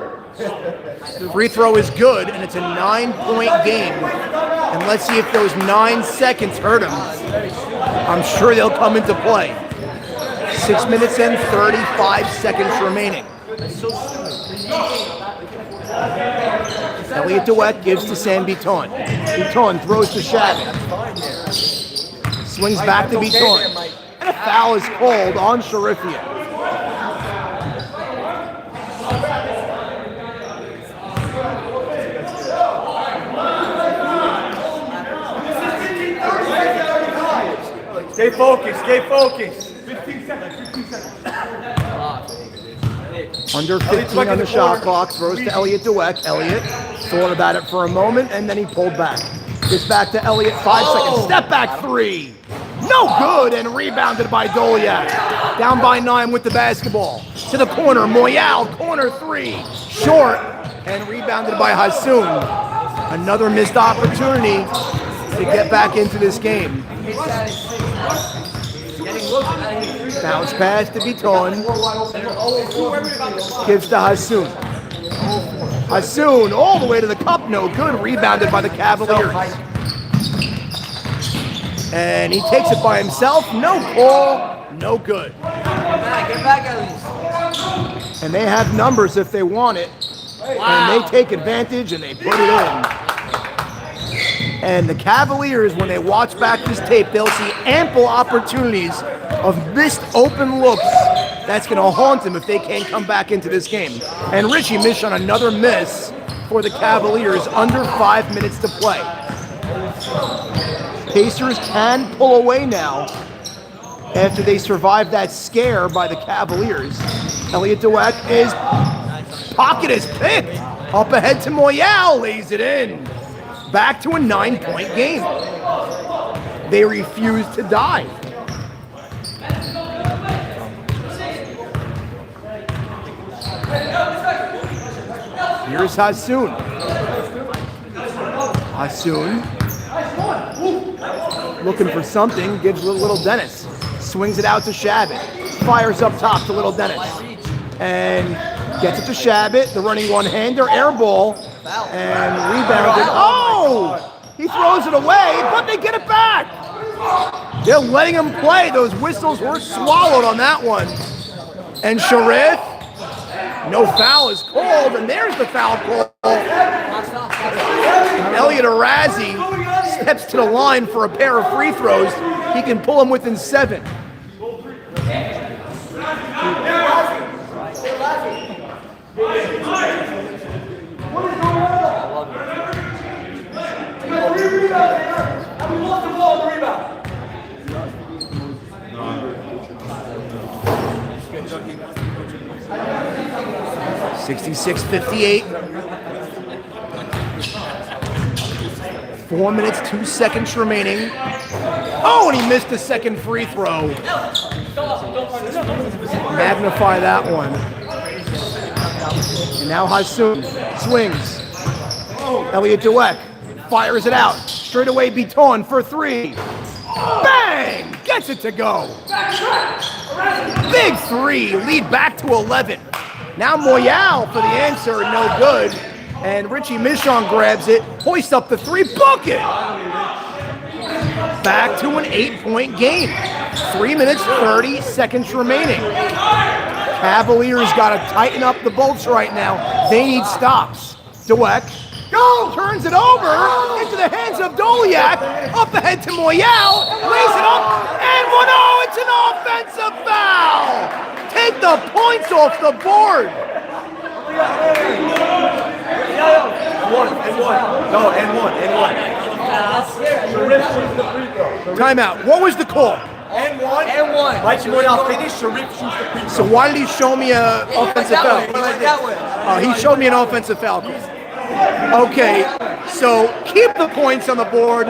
The free throw is good, and it's a 9-point game. And let's see if those 9 seconds hurt them. I'm sure they'll come into play. 6 minutes and 35 seconds remaining. Elliot Dweck gives to Sam Biton. Biton throws to Shabbat. Swings back to Biton. And a foul is called on Sharifian. Stay focused, stay focused. 15 seconds, 15 seconds. Under 15 on the shot clock, throws to Elliot Dweck. Elliot thought about it for a moment, and then he pulled back. Gets back to Elliot, 5 seconds. Step back three. No good, and rebounded by Doliak. Down by 9 with the basketball. To the corner, Moyal, corner three. Short, and rebounded by Hassoun. Another missed opportunity to get back into this game. Bounce pass to Biton. Gives to Hassoun. Hassoun all the way to the cup, no good. Rebounded by the Cavaliers. And he takes it by himself. No call, no good. Get back at least. And they have numbers if they want it. And they take advantage and they put it in. And the Cavaliers, when they watch back this tape, they'll see ample opportunities of missed open looks. That's going to haunt them if they can't come back into this game. And Richie Mish on another miss for the Cavaliers, under 5 minutes to play. Pacers can pull away now after they survived that scare by the Cavaliers. Elliot Dweck, his pocket is picked. Up ahead to Moyal, lays it in. Back to a 9-point game. They refuse to die. Here's Hassoun. Hassoun looking for something, gives little Dennis. Swings it out to Shabbat. Fires up top to little Dennis. And gets it to Shabbat. The running one-hander, air ball. And rebounded. Oh! He throws it away, but they get it back. They're letting him play. Those whistles were swallowed on that one. And Sharif, no foul is called, and there's the foul call. Elliot Arazi steps to the line for a pair of free throws. He can pull them within 7. $66-58. 4 minutes, 2 seconds remaining. Oh, and he missed the second free throw. Magnify that one. And now Hassoun swings. Elliot Dweck fires it out. Straight away Biton for 3. Bang! Gets it to go. Big 3, lead back to 11. Now Moyal for the answer, no good. And Richie Michon grabs it, hoists up the 3, bucket! Back to an 8-point game. 3 minutes, 30 seconds remaining. Cavaliers got to tighten up the bolts right now. They need stops. Dweck turns it over into the hands of Doliak. Up ahead to Moyal. Lays it up. And 1-0. It's an offensive foul. Take the points off the board. Timeout. What was the call? And one. Mike Moyal finished, Sharif shoots the free throw. So why did he show me an offensive foul? He showed me an offensive foul. Okay, so keep the points on the board.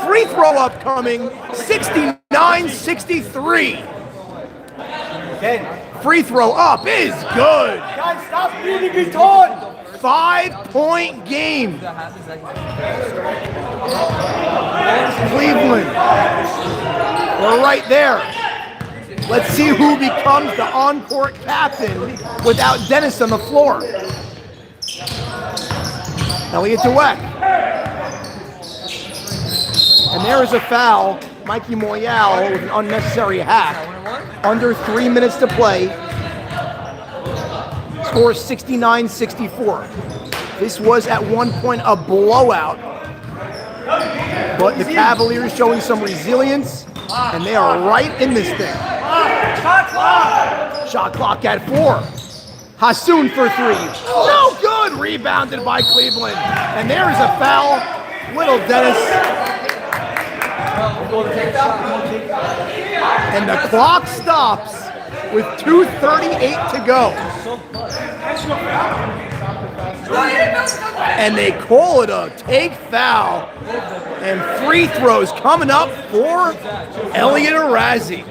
Free throw upcoming, 69-63. Free throw up is good. Guys, stop beating me, Todd. 5-point game. Cleveland. We're right there. Let's see who becomes the on-court captain without Dennis on the floor. Elliot Dweck. And there is a foul. Mikey Moyal with an unnecessary hack. Under 3 minutes to play. Score 69-64. This was at one point a blowout. But the Cavaliers showing some resilience, and they are right in this thing. Shot clock at 4. Hassoun for 3. No good! Rebounded by Cleveland. And there is a foul. Little Dennis. And the clock stops with 2:38 to go. And they call it a take foul. And free throws coming up for Elliot Arazi.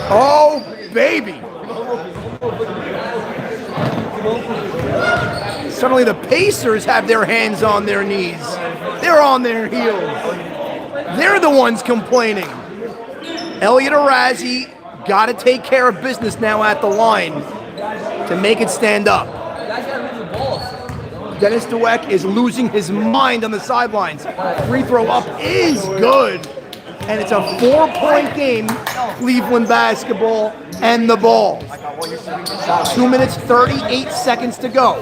Oh, baby. Suddenly the Pacers have their hands on their knees. They're on their heels. They're the ones complaining. Elliot Arazi got to take care of business now at the line to make it stand up. Dennis Dweck is losing his mind on the sidelines. Free throw up is good. And it's a 4-point game, Cleveland basketball and the ball. 2 minutes, 38 seconds to go.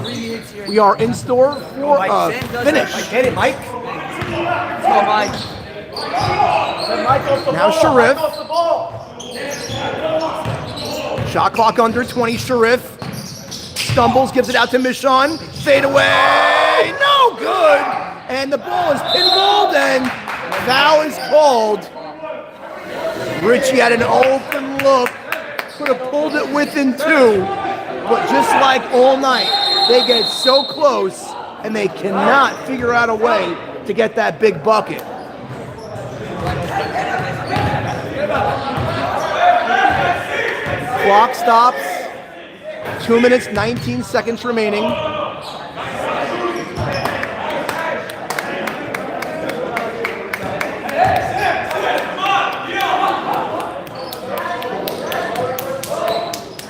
We are in store for a finish. Hit it, Mike. Let's go, Mike. Now Sharif. Shot clock under 20, Sharif. Stumbles, gives it out to Michon. Fade away, no good. And the ball is pinballed and foul is called. Richie had an open look, could have pulled it within 2, but just like all night, they get so close and they cannot figure out a way to get that big bucket. Clock stops. 2 minutes, 19 seconds remaining.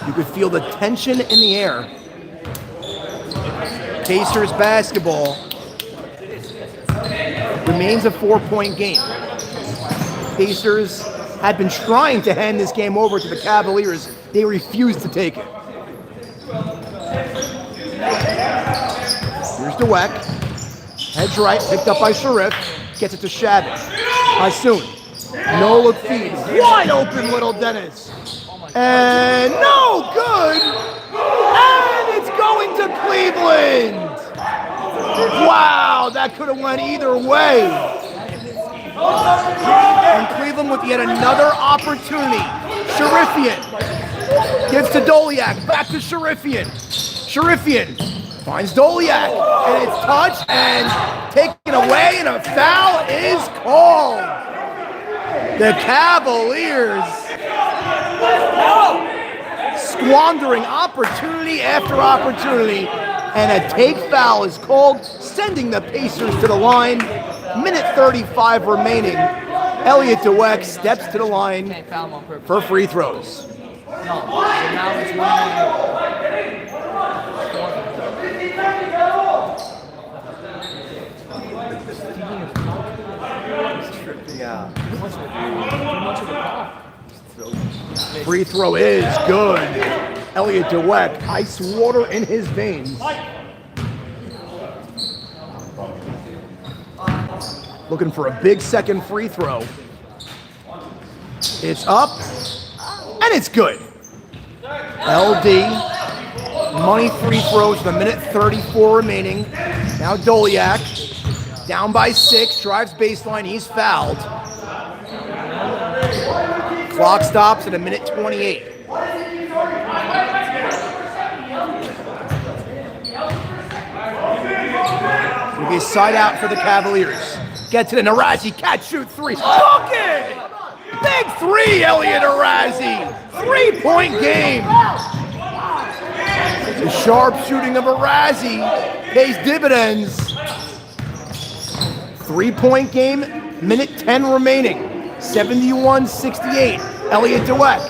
You could feel the tension in the air. Pacers basketball remains a 4-point game. Pacers had been trying to hand this game over to the Cavaliers. They refused to take it. Here's Dweck. Heads right, picked up by Sharif. Gets it to Shabbat. Soon. No look feed. Wide open, little Dennis. And no good. And it's going to Cleveland. Wow, that could have went either way. And Cleveland with yet another opportunity. Sharifian gives to Doliak. Back to Sharifian. Sharifian finds Doliak. And it's touched and taken away, and a foul is called. The Cavaliers squandering opportunity after opportunity, and a take foul is called, sending the Pacers to the line. Minute 35 remaining. Elliot Dweck steps to the line for free throws. Free throw is good. Elliot Dweck, ice water in his veins. Looking for a big second free throw. It's up, and it's good. LD, money free throws with a minute 34 remaining. Now Doliak, down by 6, drives baseline, he's fouled. Clock stops at a minute 28. It'll be a side out for the Cavaliers. Gets it in Arazi, catch, shoot, 3. Bucket! Big 3, Elliot Arazi. 3-point game. The sharp shooting of Arazi pays dividends. 3-point game, minute 10 remaining. 71-68. Elliot Dweck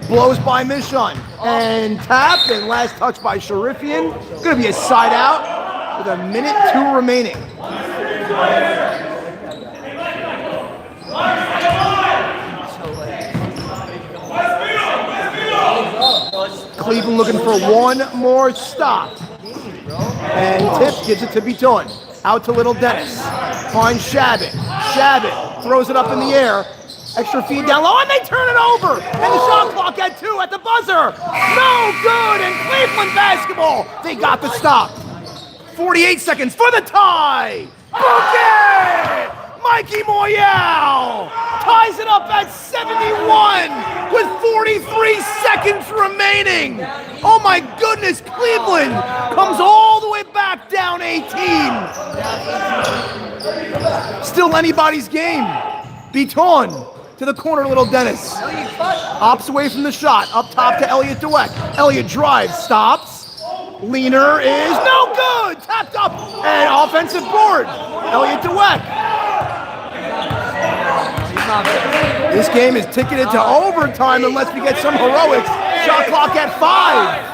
blows by Michon and tapped, and last touch by Sharifian. Going to be a side out with a minute 2 remaining. Cleveland looking for one more stop. And Tip gives it to Beaton. Out to Little Dennis. Finds Shabbat. Shabbat throws it up in the air. Extra feed down low, and they turn it over. And the shot clock at 2 at the buzzer. No good in Cleveland basketball. They got the stop. 48 seconds for the tie. Bouquet! Mikey Moyal ties it up at 71 with 43 seconds remaining. Oh my goodness, Cleveland comes all the way back down 18. Still anybody's game. Beaton to the corner, Little Dennis. Opts away from the shot, up top to Elliot Dweck. Elliot drives, stops. Leaner is no good. Tapped up and offensive board. Elliot Dweck. This game is ticketed to overtime unless we get some heroics. Shot clock at 5.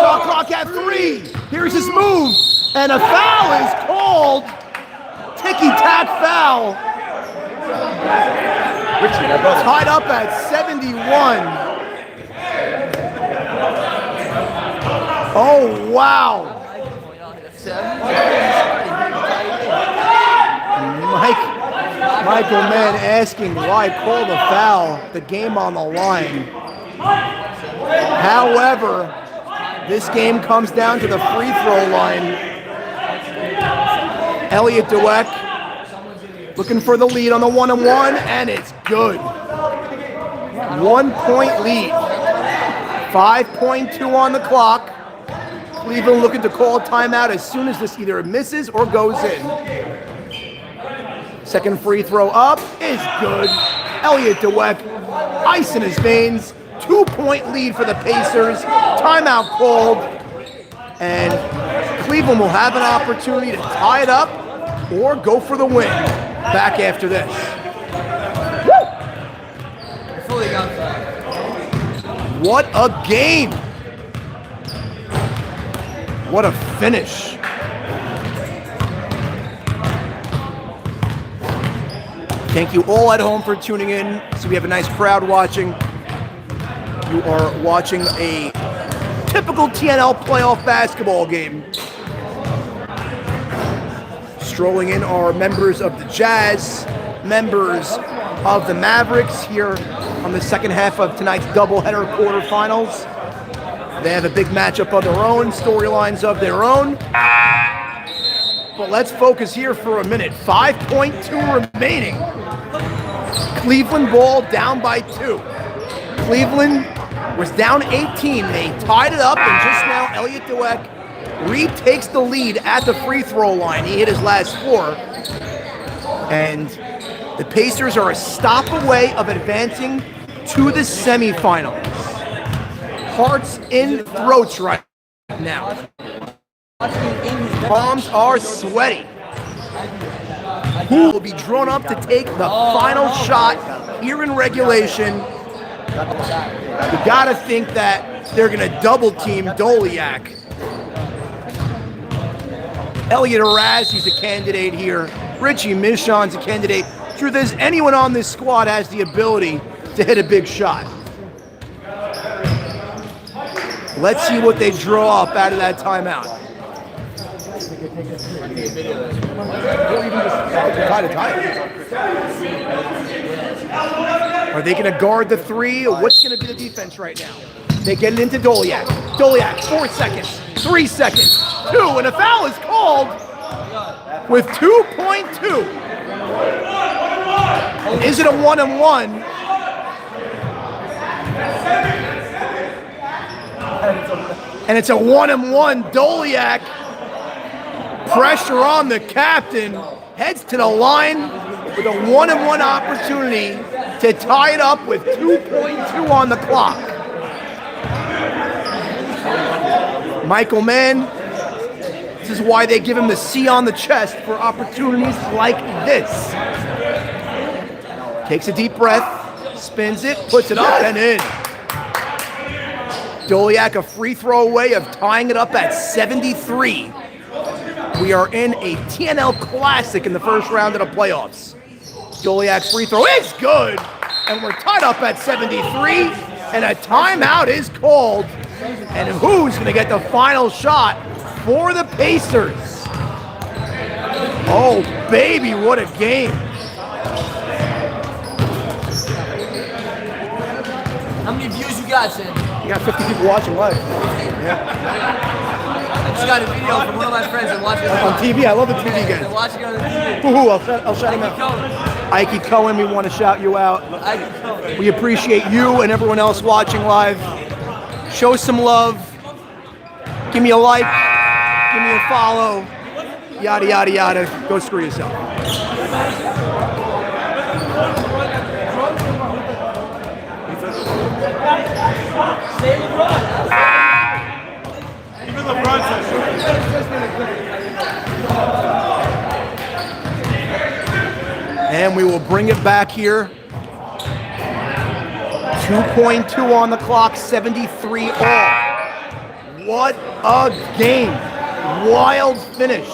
Shot clock at 3. Here's his move. And a foul is called. Ticky-tack foul. Tied up at 71. Oh, wow. Michael Mann asking why call the foul, the game on the line. However, this game comes down to the free throw line. Elliot Dweck looking for the lead on the 1-and-1, and it's good. 1 point lead. 5.2 on the clock. Cleveland looking to call a timeout as soon as this either misses or goes in. Second free throw up is good. Elliot Dweck, ice in his veins. 2 point lead for the Pacers. Timeout called. And Cleveland will have an opportunity to tie it up or go for the win. Back after this. What a game. What a finish. Thank you all at home for tuning in. So we have a nice crowd watching. You are watching a typical TNL playoff basketball game. Strolling in are members of the Jazz, members of the Mavericks here on the second half of tonight's doubleheader quarterfinals. They have a big matchup of their own, storylines of their own. But let's focus here for a minute. 5.2 remaining. Cleveland ball down by 2. Cleveland was down 18. They tied it up, and just now Elliot Dweck retakes the lead at the free throw line. He hit his last 4. And the Pacers are a stop away of advancing to the semifinals. Hearts in throats right now. Palms are sweaty. Who will be drawn up to take the final shot here in regulation? You gotta think that they're gonna double team Doliak. Elliot Arazi's a candidate here. Richie Michon's a candidate. Truth is, anyone on this squad has the ability to hit a big shot. Let's see what they draw up out of that timeout. Are they going to guard the 3? Or what's going to be the defense right now? They get it into Doliak. Doliak, 4 seconds, 3 seconds, 2, and a foul is called with 2.2. Is it a 1-and-1? And it's a 1-and-1. Doliak, pressure on the captain, heads to the line with a 1-and-1 opportunity to tie it up with 2.2 on the clock. Michael Mann, this is why they give him the C on the chest for opportunities like this. Takes a deep breath, spins it, puts it up and in. Doliak a free throw away of tying it up at 73. We are in a TNL Classic in the first round of the playoffs. Doliak's free throw is good, and we're tied up at 73, and a timeout is called. And who's going to get the final shot for the Pacers? Oh, baby, what a game. How many views you got, Sid? You got 50 people watching live. Yeah. I just got a video from one of my friends that watching it On TV, I love the TV They're guys. watching it on the TV. Woohoo, I'll shout him out. Ike Cohen, we want to shout you out. We appreciate you and everyone else watching live. Show some love. Give me a like. Give me a follow. Yada, yada, yada. Go screw yourself. Even LeBron says And we will bring it back here 2.2 on the clock, 73 all. What a game. Wild finish.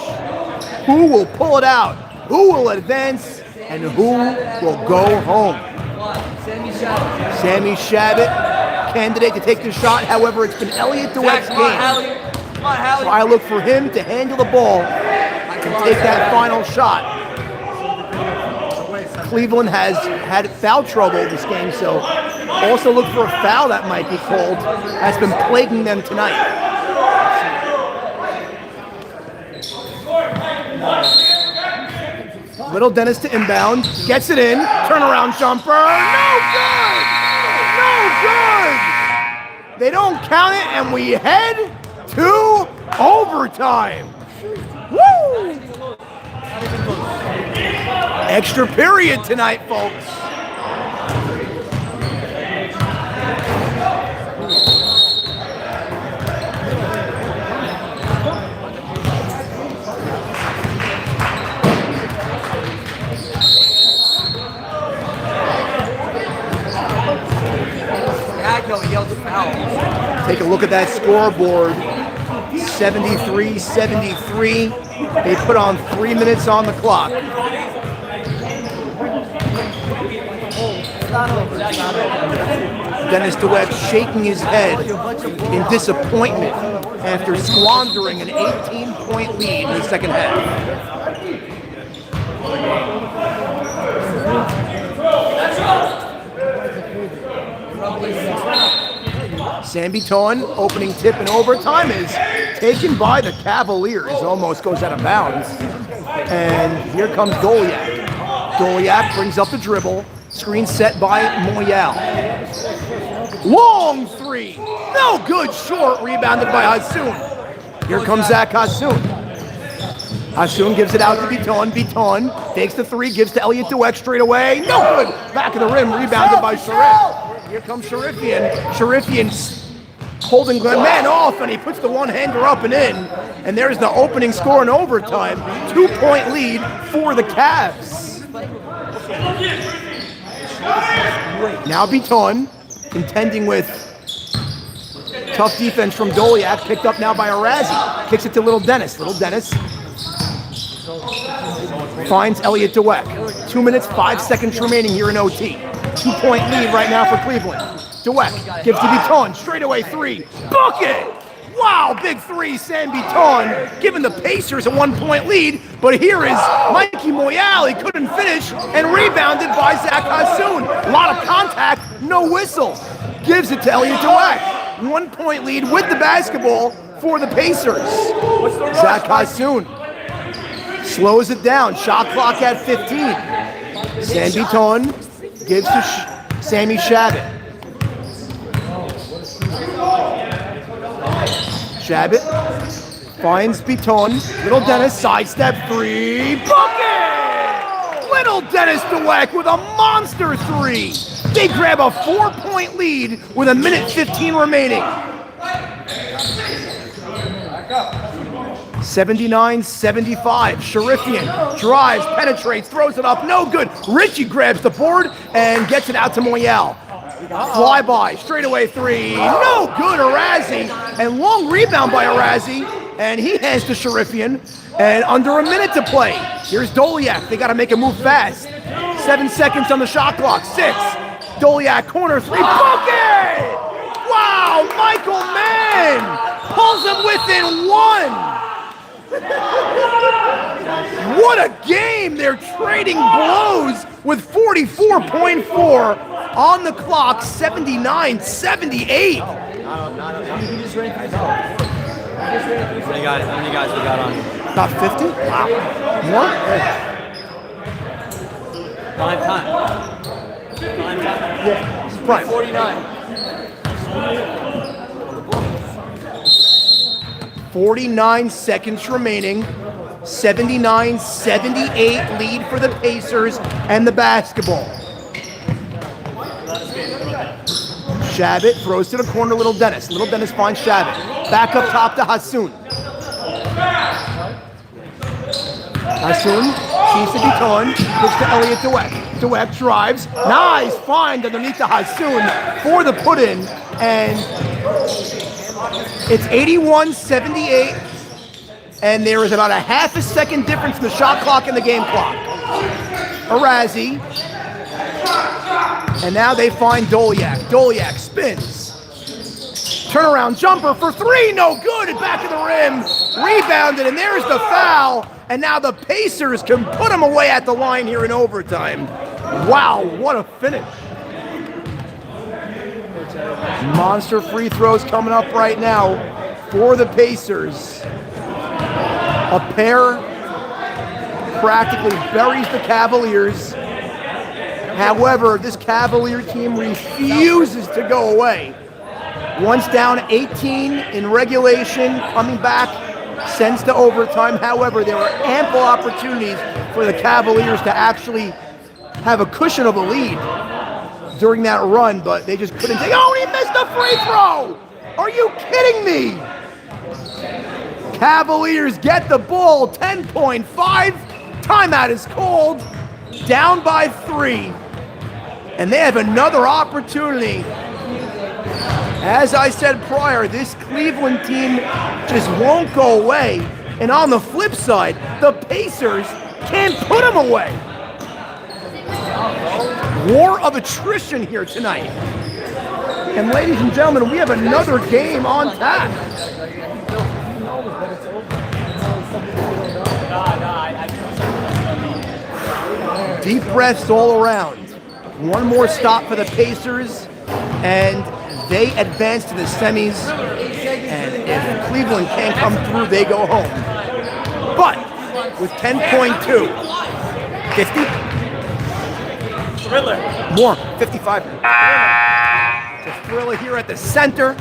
Who will pull it out? Who will advance? And who will go home? Sammy Shabbat, candidate to take the shot. However, it's been Elliot DeWeck's game. So I look for him to handle the ball and take that final shot. Cleveland has had foul trouble this game, so also look for a foul that might be called. That's been plaguing them tonight. Little Dennis to inbound, gets it in, turnaround jumper, no good! No good! They don't count it, and we head to overtime. Woo! Extra period tonight, folks. Take a look at that scoreboard. 73-73. They put on 3 minutes on the clock. Dennis DeWeck shaking his head in disappointment after squandering an 18-point lead in the second half. Sam Beaton, opening tip in overtime, is taken by the Cavaliers. Almost goes out of bounds. And here comes Goliak. Goliak brings up the dribble. Screen set by Moyal. Long three. No good. Short. Rebounded by Hassoun. Here comes Zach Hassoun. Hassoun gives it out to Beaton. Beaton takes the three, gives to Elliot DeWeck straight away. No good. Back of the rim. Rebounded by Sharif. Here comes Sharifian. Sharifian holding the man off, and he puts the one-hander up and in. And there's the opening score in overtime. 2-point lead for the Cavs. Now Beaton contending with tough defense from Goliak, picked up now by Arazi. Kicks it to Little Dennis. Little Dennis finds Elliot DeWeck. 2 minutes, 5 seconds remaining here in OT. 2-point lead right now for Cleveland. DeWeck gives to Beaton, straightaway three. Bucket! Wow, big three, Sam Beaton, giving the Pacers a 1-point lead, but here is Mikey Moyal. He couldn't finish, and rebounded by Zach Hassoun. A lot of contact, no whistle. Gives it to Elliot DeWeck. 1-point lead with the basketball for the Pacers. Zach Hassoun slows it down, shot clock at 15. Sam Beaton gives to Sammy Shabbat. Shabbat finds Beaton. Little Dennis, sidestep three. Bucket! Little Dennis DeWeck with a monster three. They grab a 4-point lead with 1:15 remaining. 79-75. Sharifian drives, penetrates, throws it up. No good. Richie grabs the board and gets it out to Moyal. Flyby, straightaway three, no good. Arazi, and long rebound by Arazi, and he hands to Sharifian, and under a minute to play. Here's Goliak. They got to make a move fast. 7 seconds on the shot clock. 6. Goliak corner three. Bucket! Wow, Michael Mann pulls him within 1. What a game! They're trading blows with 44.4 on the clock, 79-78. How many guys we got on? About 50? Wow. More? Prime time. Yeah, it's prime. 49. 49 seconds remaining. 79-78 lead for the Pacers and the basketball. Shabbat throws to the corner, Little Dennis. Little Dennis finds Shabbat. Back up top to Hassoun. Hassoun, cheese to Beaton, gives to Elliot DeWeck. Dweck drives. Nice find underneath the Hasoon for the put-in. And it's 81-78. And there is about a half a second difference in the shot clock and the game clock. Arazi. And now they find Doliak. Doliak spins. Turnaround jumper for three, no good. And back of the rim, rebounded, and there's the foul. And now the Pacers can put him away at the line here in overtime. Wow, what a finish. Monster free throws coming up right now for the Pacers. A pair practically buries the Cavaliers. However, this Cavalier team refuses to go away. Once down 18 in regulation, coming back, sends to overtime. However, there were ample opportunities for the Cavaliers to actually have a cushion of a lead during that run, but they just couldn't take. Oh, he missed a free throw! Are you kidding me? Cavaliers get the ball, 10.5. Timeout is called, down by 3. And they have another opportunity. As I said prior, this Cleveland team just won't go away. And on the flip side, the Pacers can't put them away. War of attrition here tonight. And ladies and gentlemen, we have another game on tap. Deep breaths all around. One more stop for the Pacers, and they advance to the semis. And if Cleveland can't come through, they go home. But with 10.2, 50? Thriller. More, 55. The Thriller here at the center.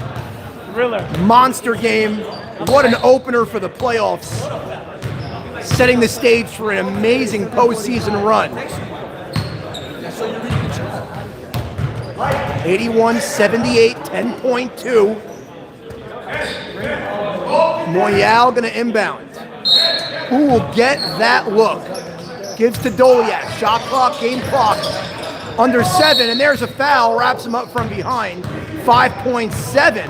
Thriller. Monster game. What an opener for the playoffs. Setting the stage for an amazing postseason run. 81-78, 10.2. Moyal gonna inbound. Who will get that look? Gives to Doliak. Shot clock, game clock. Under 7, and there's a foul. Wraps him up from behind. 5.7.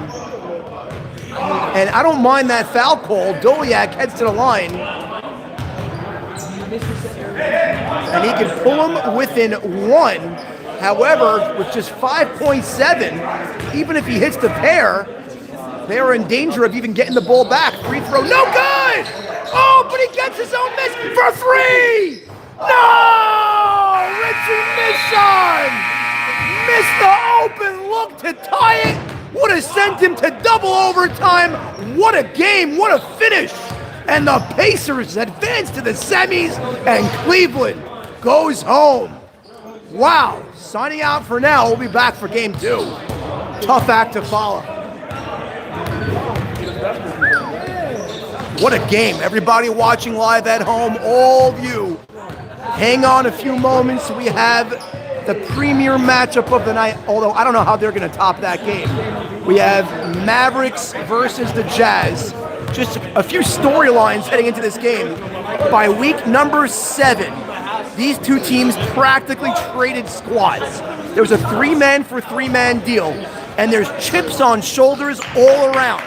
And I don't mind that foul call. Doliak heads to the line. And he can pull him within 1. However, with just 5.7, even if he hits the pair, they are in danger of even getting the ball back. Free throw, no good! Oh, but he gets his own miss for 3! No! Richie Mission! Missed the open look to tie it. Would have sent him to double overtime. What a game, what a finish. And the Pacers advance to the semis, and Cleveland goes home. Wow, signing out for now. We'll be back for game 2. Tough act to follow. What a game. Everybody watching live at home, all of you, hang on a few moments. We have the premier matchup of the night, although I don't know how they're going to top that game. We have Mavericks versus the Jazz. Just a few storylines heading into this game. By week number 7, these two teams practically traded squads. There was a 3-man for 3-man deal, and there's chips on shoulders all around.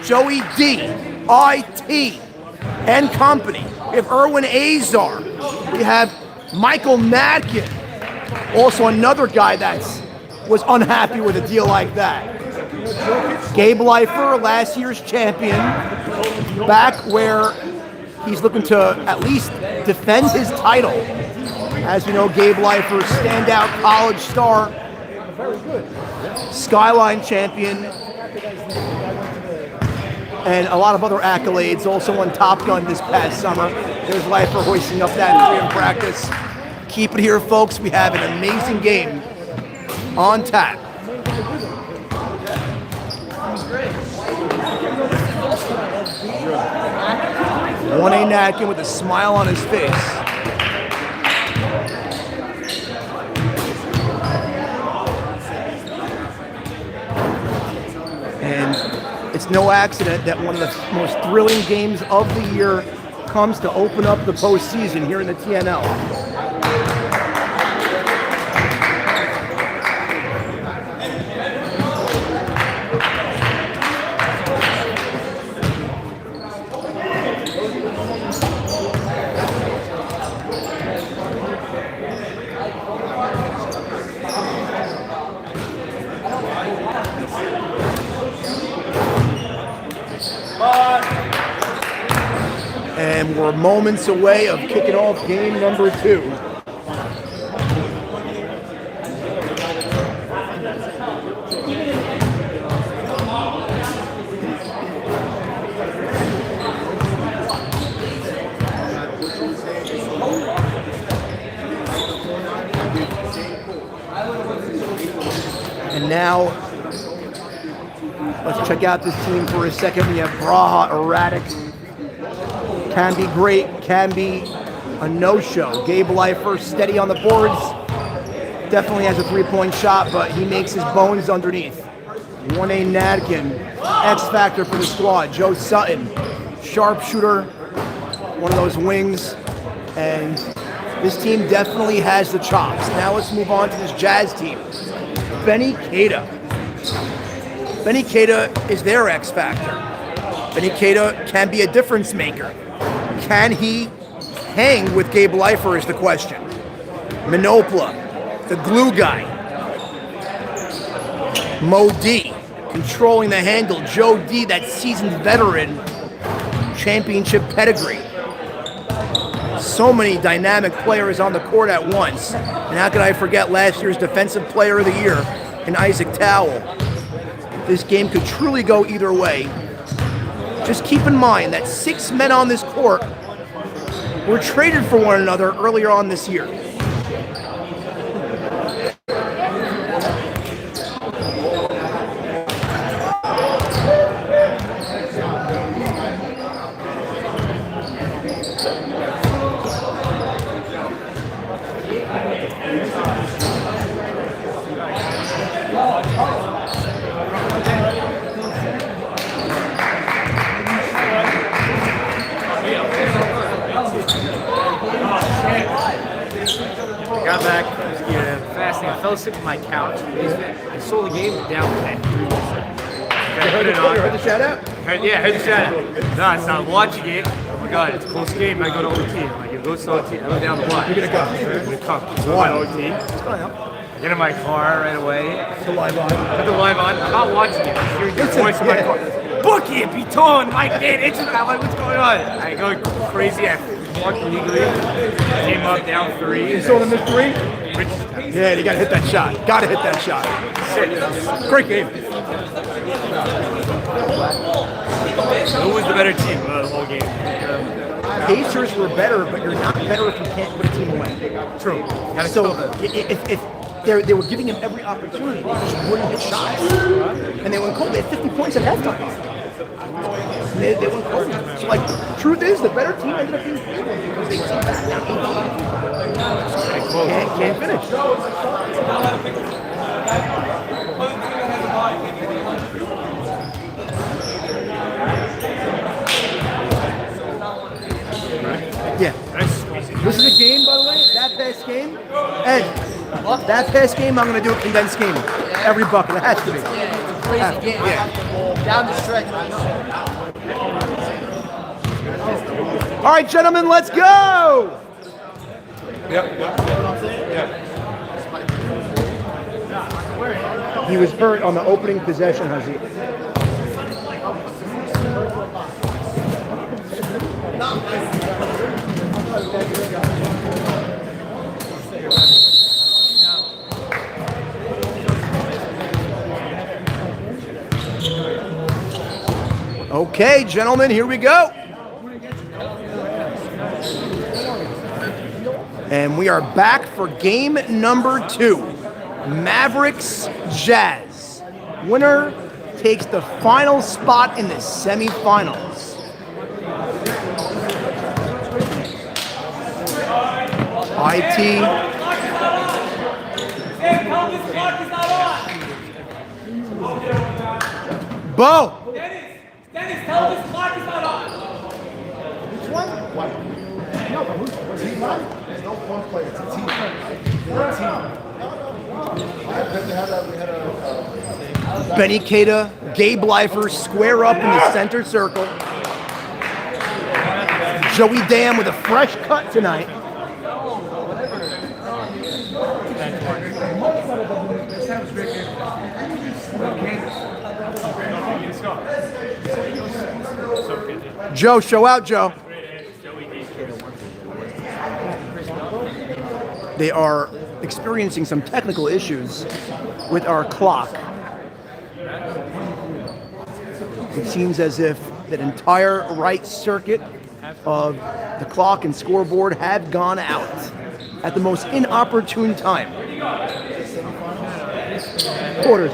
Joey D, IT, and company. We have Erwin Azar. We have Michael Madkin. Also another guy that was unhappy with a deal like that. Gabe Leifer, last year's champion, back where he's looking to at least defend his title. As we know, Gabe Leifer, standout college star, Skyline champion, and a lot of other accolades. Also won Top Gun this past summer. There's Leifer hoisting up that 3 in practice. Keep it here, folks. We have an amazing game on tap. 1A Natkin with a smile on his face. And it's no accident that one of the most thrilling games of the year comes to open up the postseason here in the TNL. We're moments away of kicking off game number 2. And now, let's check out this team for a second. We have Braha, erratic. Can be great, can be a no-show. Gabe Leifer, steady on the boards. Definitely has a three-point shot, but he makes his bones underneath. 1A Nadkin, X-factor for the squad. Joe Sutton, sharpshooter, one of those wings. And this team definitely has the chops. Now let's move on to this Jazz team. Benny Keita. Benny Keita is their X-factor. Benny Keita can be a difference maker. Can he hang with Gabe Leifer is the question. Minopla, the glue guy. Mo D, controlling the handle. Joe D, that seasoned veteran, championship pedigree. So many dynamic players on the court at once. And how could I forget last year's Defensive Player of the Year in Isaac Towell? This game could truly go either way. Just keep in mind that 6 men on this court were traded for one another earlier on this year. Got back, fasting. I fell asleep on my couch. I saw the game down at 3-1. Heard the shout out? Yeah, I heard the shout out. No, it's not watching it. Oh my god, it's a close game. I go to OT. I'm like, go to OT. I go down the block. You're gonna go. I'm gonna come. So I'm at OT. I get in my car right away. The live on. Put the live on. I'm not watching it. I'm hearing the voice in my car. Bookie, Piton, Mike Dad, it's I'm like, what's going on? I go crazy. I walked legally. Came up down 3. You saw them in 3? Yeah, you gotta hit that shot. Gotta hit that shot. Great game. Who was the better team the whole game? Pacers were better, but you're not better if you can't put a team away. True. So if they were giving him every opportunity, they just wouldn't hit shots. And they went cold. They had 50 points at halftime. And they went cold. So, like, truth is, the better team ended up being Cleveland because they sit back now. Can't finish. Yeah. This is a game, by the way. That past game, Ed. That past game, I'm going to do a condensed game. Every bucket. It has to be. Yeah, it's a crazy game. Yeah. Down the stretch. All right, gentlemen, let's go. He was hurt on the opening possession, Hazik. Okay, gentlemen, here we go. And we are back for game number 2. Mavericks Jazz. Winner takes the final spot in the semifinals. IT. Bo. Dennis, tell him this clock is not on. Which one? What? No, but who's team on? There's no one player. It's a team. We're a team. Benny Keita, Gabe Leifer square up in the center circle. Joey Dam with a fresh cut tonight. Joe, show out, Joe. They are experiencing some technical issues with our clock. It seems as if that entire right circuit of the clock and scoreboard had gone out at the most inopportune time. Quarters.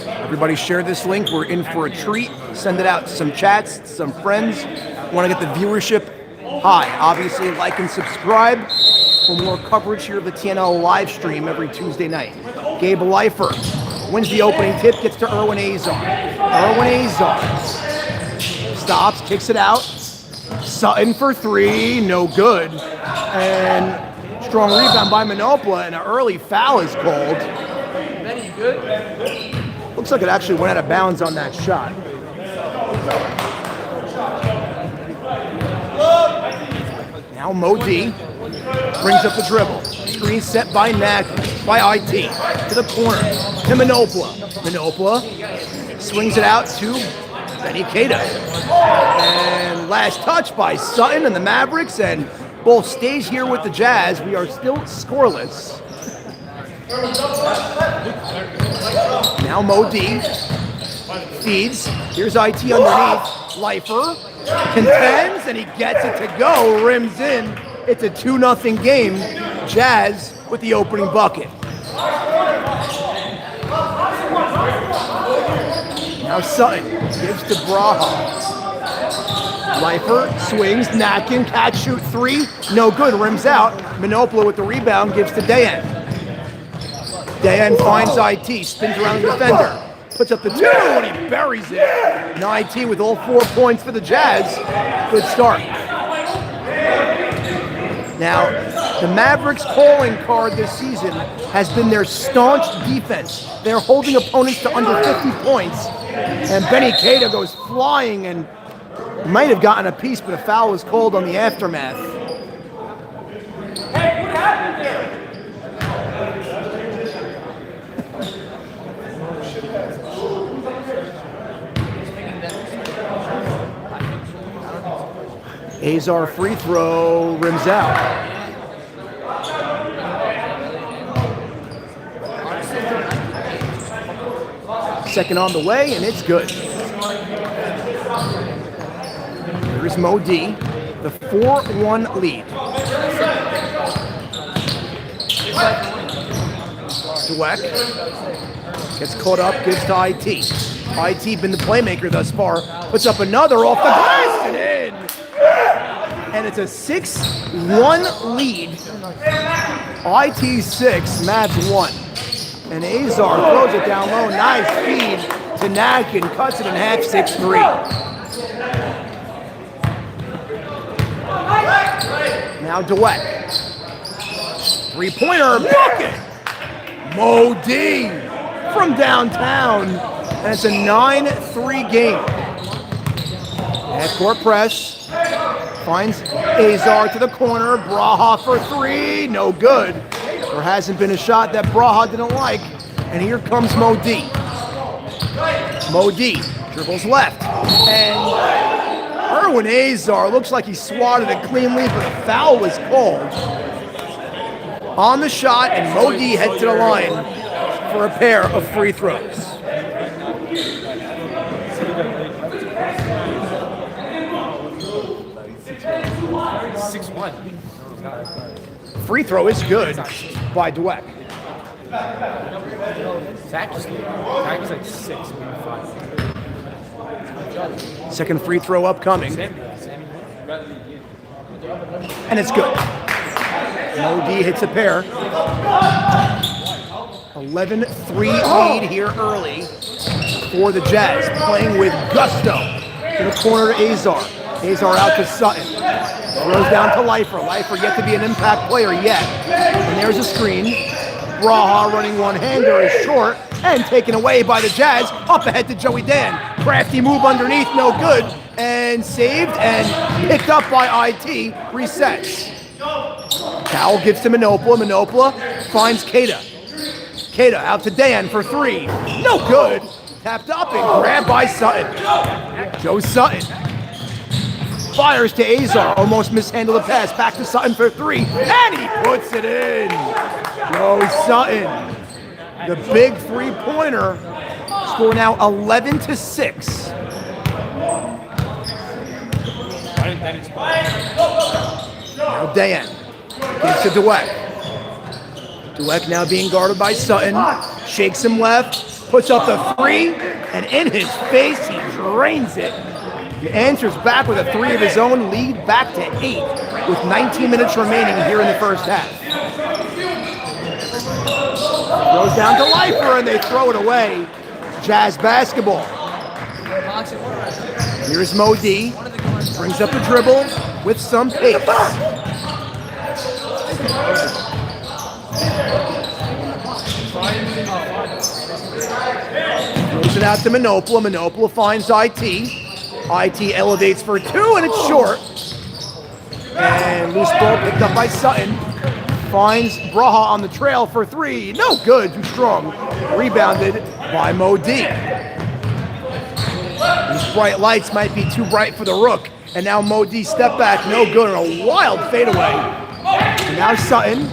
Everybody share this link. We're in for a treat. Send it out to some chats, some friends. Want to get the viewership high. Obviously, like and subscribe for more coverage here of the TNL live stream every Tuesday night. Gabe Leifer wins the opening tip, gets to Erwin Azar. Stops, kicks it out. Sutton for three, no good. And strong rebound by Manopola, and an early foul is called. Benny, you good? Looks like it actually went out of bounds on that shot. Now Mo D brings up the dribble. Screen set by IT. To the corner. To Manopola. Manopola swings it out to Benny Keita. And last touch by Sutton and the Mavericks, and both stays here with the Jazz. We are still scoreless. Now Mo D feeds. Here's IT underneath. Leifer contends, and he gets it to go. Rims in. It's a 2-0 game. Jazz with the opening bucket. Now Sutton gives to Braha. Leifer swings. Natkin catch shoot three. No good. Rims out. Manopola with the rebound gives to Dayan. Dayan finds IT. Spins around the defender. Puts up the two, and he buries it. And IT with all 4 points for the Jazz. Good start. Now, the Mavericks' calling card this season has been their staunch defense. They're holding opponents to under 50 points. And Benny Keita goes flying and might have gotten a piece, but a foul was called on the aftermath. Hey, what happened there? Azar free throw, rims out. Second on the way, and it's good. Here's Mo D, the 4-1 lead. Dweck gets caught up, gives to IT. IT been the playmaker thus far, puts up another off the glass and in. And it's a 6-1 lead. IT 6, Mavs 1. And Azar throws it down low. Nice feed to Natkin. Cuts it in half, 6-3. Now Dweck. Three-pointer, bucket! Mo D from downtown. And it's a 9-3 game. Half-court press. Finds Azar to the corner. Braha for three. No good. There hasn't been a shot that Braha didn't like. And here comes Mo D. Mo D dribbles left. And Erwin Azar looks like he swatted it cleanly, but a foul was called on the shot. And Mo D heads to the line for a pair of free throws. Free throw is good by Dweck. Zach is like 6, maybe 5. Second free throw upcoming. And it's good. Mo D hits a pair. 11-3 lead here early for the Jazz. Playing with gusto. To the corner to Azar. Azar out to Sutton. Throws down to Leifer. Leifer yet to be an impact player yet. And there's a screen. Braha running one-hander is short and taken away by the Jazz. Up ahead to Joey Dan. Crafty move underneath, no good. And saved and picked up by IT. Resets. Powell gives to Manopola. Manopola finds Keita. Keita out to Dan for three. No good. Tapped up and grabbed by Sutton. Joe Sutton. fires to Azar, almost mishandled the pass, back to Sutton for three, and he puts it in. Joe Sutton, the big three-pointer, score now 11-6. Now Dayan gives to Dweck. Dweck now being guarded by Sutton, shakes him left, puts up the three, and in his face, he drains it. He answers back with a three of his own, lead back to 8 with 19 minutes remaining here in the first half. Goes down to Lifer, and they throw it away. Jazz basketball. Here's Mo D, brings up the dribble with some pace. Throws it out to Manopola. Manopola finds IT. IT elevates for two, and it's short. And loose ball picked up by Sutton. Finds Braha on the trail for three. No good, too strong. Rebounded by Mo D. These bright lights might be too bright for the Rook. And now Mo D step back, no good, and a wild fadeaway. And now Sutton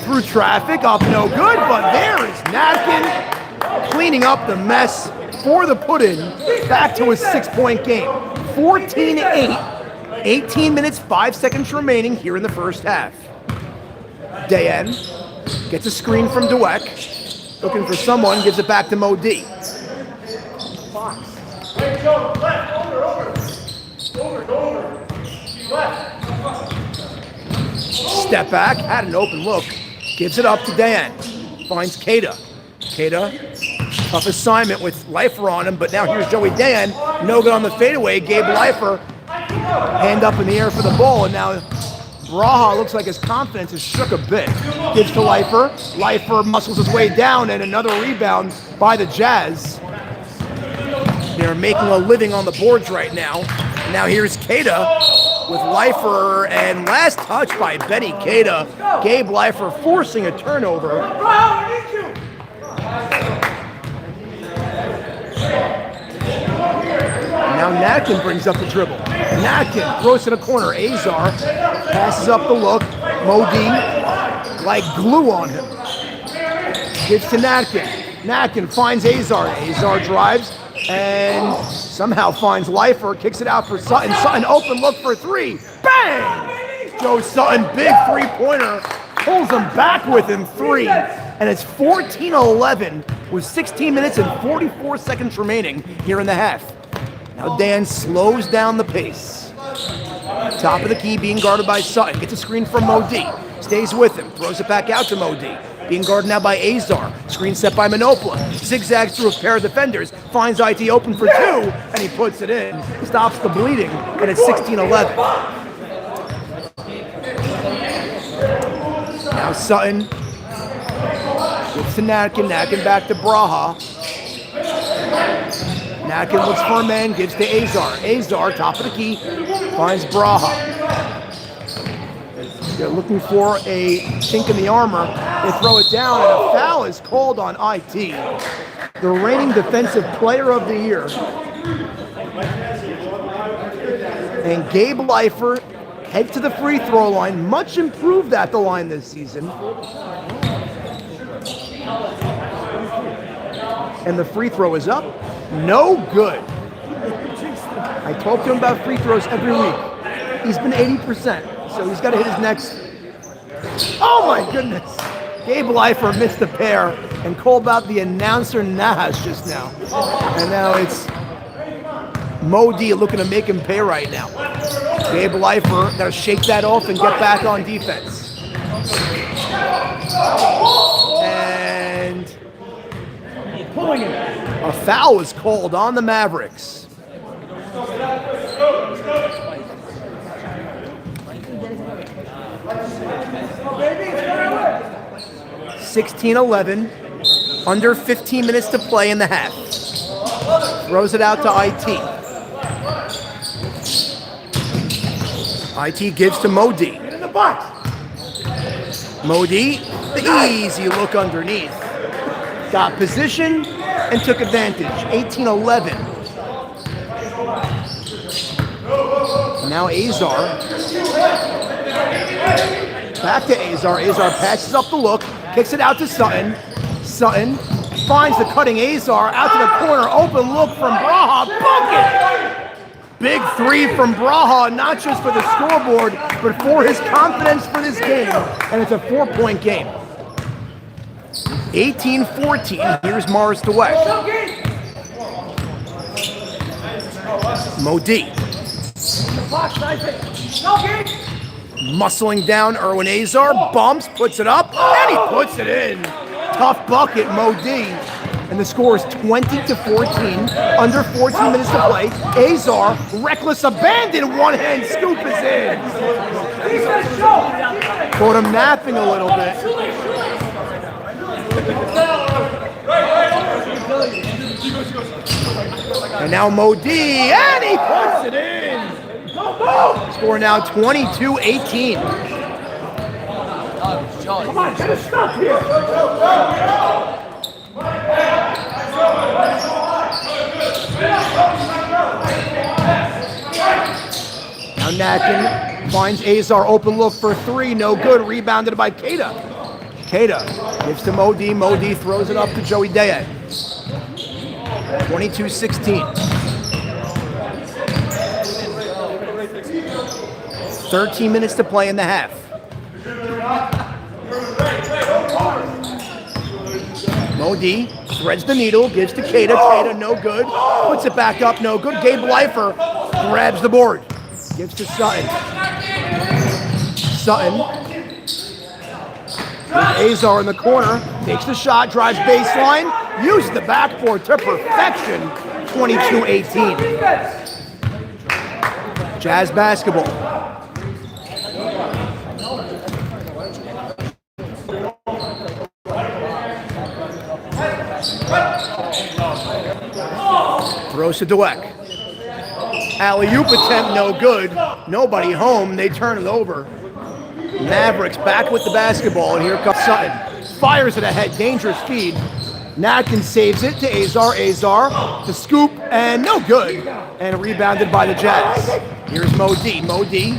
through traffic, up no good, but there is Natkin cleaning up the mess for the put-in, back to a 6-point game. 14-8, 18 minutes, 5 seconds remaining here in the first half. Dayan gets a screen from Dweck, looking for someone, gives it back to Mo D. Step back, had an open look, gives it up to Dayan. Finds Keita. Keita, tough assignment with Lifer on him, but now here's Joey Dayan. No good on the fadeaway. Gabe Lifer, hand up in the air for the ball, and now Braha looks like his confidence is shook a bit. Gives to Lifer. Lifer muscles his way down, and another rebound by the Jazz. They're making a living on the boards right now. And now here's Keita with Lifer, and last touch by Benny Keita. Gabe Lifer forcing a turnover. Now Natkin brings up the dribble. Natkin throws in a corner. Azar passes up the look. Mo D like glue on him. Gives to Natkin. Natkin finds Azar. Azar drives and somehow finds Lifer. Kicks it out for Sutton. Sutton open look for three. Bang! Joe Sutton, big three-pointer. Pulls him back with him three. And it's 14-11 with 16 minutes and 44 seconds remaining here in the half. Now Dan slows down the pace. Top of the key being guarded by Sutton. Gets a screen from Mo D. Stays with him. Throws it back out to Mo D. Being guarded now by Azar. Screen set by Manopola. Zigzags through a pair of defenders. Finds IT open for two. And he puts it in. Stops the bleeding. And it's 16-11. Now Sutton gives to Natkin. Natkin back to Braha. Natkin looks for a man, gives to Azar. Azar, top of the key, finds Braha. They're looking for a chink in the armor. They throw it down, and a foul is called on IT. The reigning defensive player of the year. And Gabe Lifer heads to the free throw line, much improved at the line this season. And the free throw is up. No good. I talk to him about free throws every week. He's been 80%, so he's got to hit his next. Oh my goodness. Gabe Lifer missed a pair and called out the announcer Nahas just now. And now it's Mo D looking to make him pay right now. Gabe Lifer got to shake that off and get back on defense. And a foul was called on the Mavericks. $16-11, under 15 minutes to play in the half. Throws it out to IT. IT gives to Mo D. Get in the box. Mo D, the easy look underneath. Got position and took advantage. 18-11. Now Azar. Back to Azar. Azar passes up the look, kicks it out to Sutton. Sutton finds the cutting Azar out to the corner. Open look from Braha. Bucket! Big three from Braha, not just for the scoreboard, but for his confidence for this game. And it's a 4-point game. 18-14. Here's Morris to West. Modi. Muscling down Erwin Azar, bumps, puts it up, and he puts it in. Tough bucket, Modi. And the score is 20-14, under 14 minutes to play. Azar, reckless abandon, one-hand scoop is in. Caught him napping a little bit. And now Modi, and he puts it in. Score now 22-18. Come on, get a stop here. Now Nakin finds Azar, open look for three, no good, rebounded by Keita. Keita gives to Modi, Modi throws it up to Joey Dayan. 22-16. 13 minutes to play in the half. Modi threads the needle, gives to Keita. Keita, no good. Puts it back up, no good. Gabe Leifer grabs the board. Gives to Sutton. Sutton. With Azar in the corner. Takes the shot, drives baseline. Uses the backboard to perfection. 22-18. Jazz basketball. Throws to Dweck. Alley-oop attempt, no good. Nobody home, they turn it over. Mavericks back with the basketball, and here comes Sutton. Fires it ahead, dangerous feed. Natkin saves it to Azar. Azar, the scoop, and no good. And rebounded by the Jazz. Here's Modi. Modi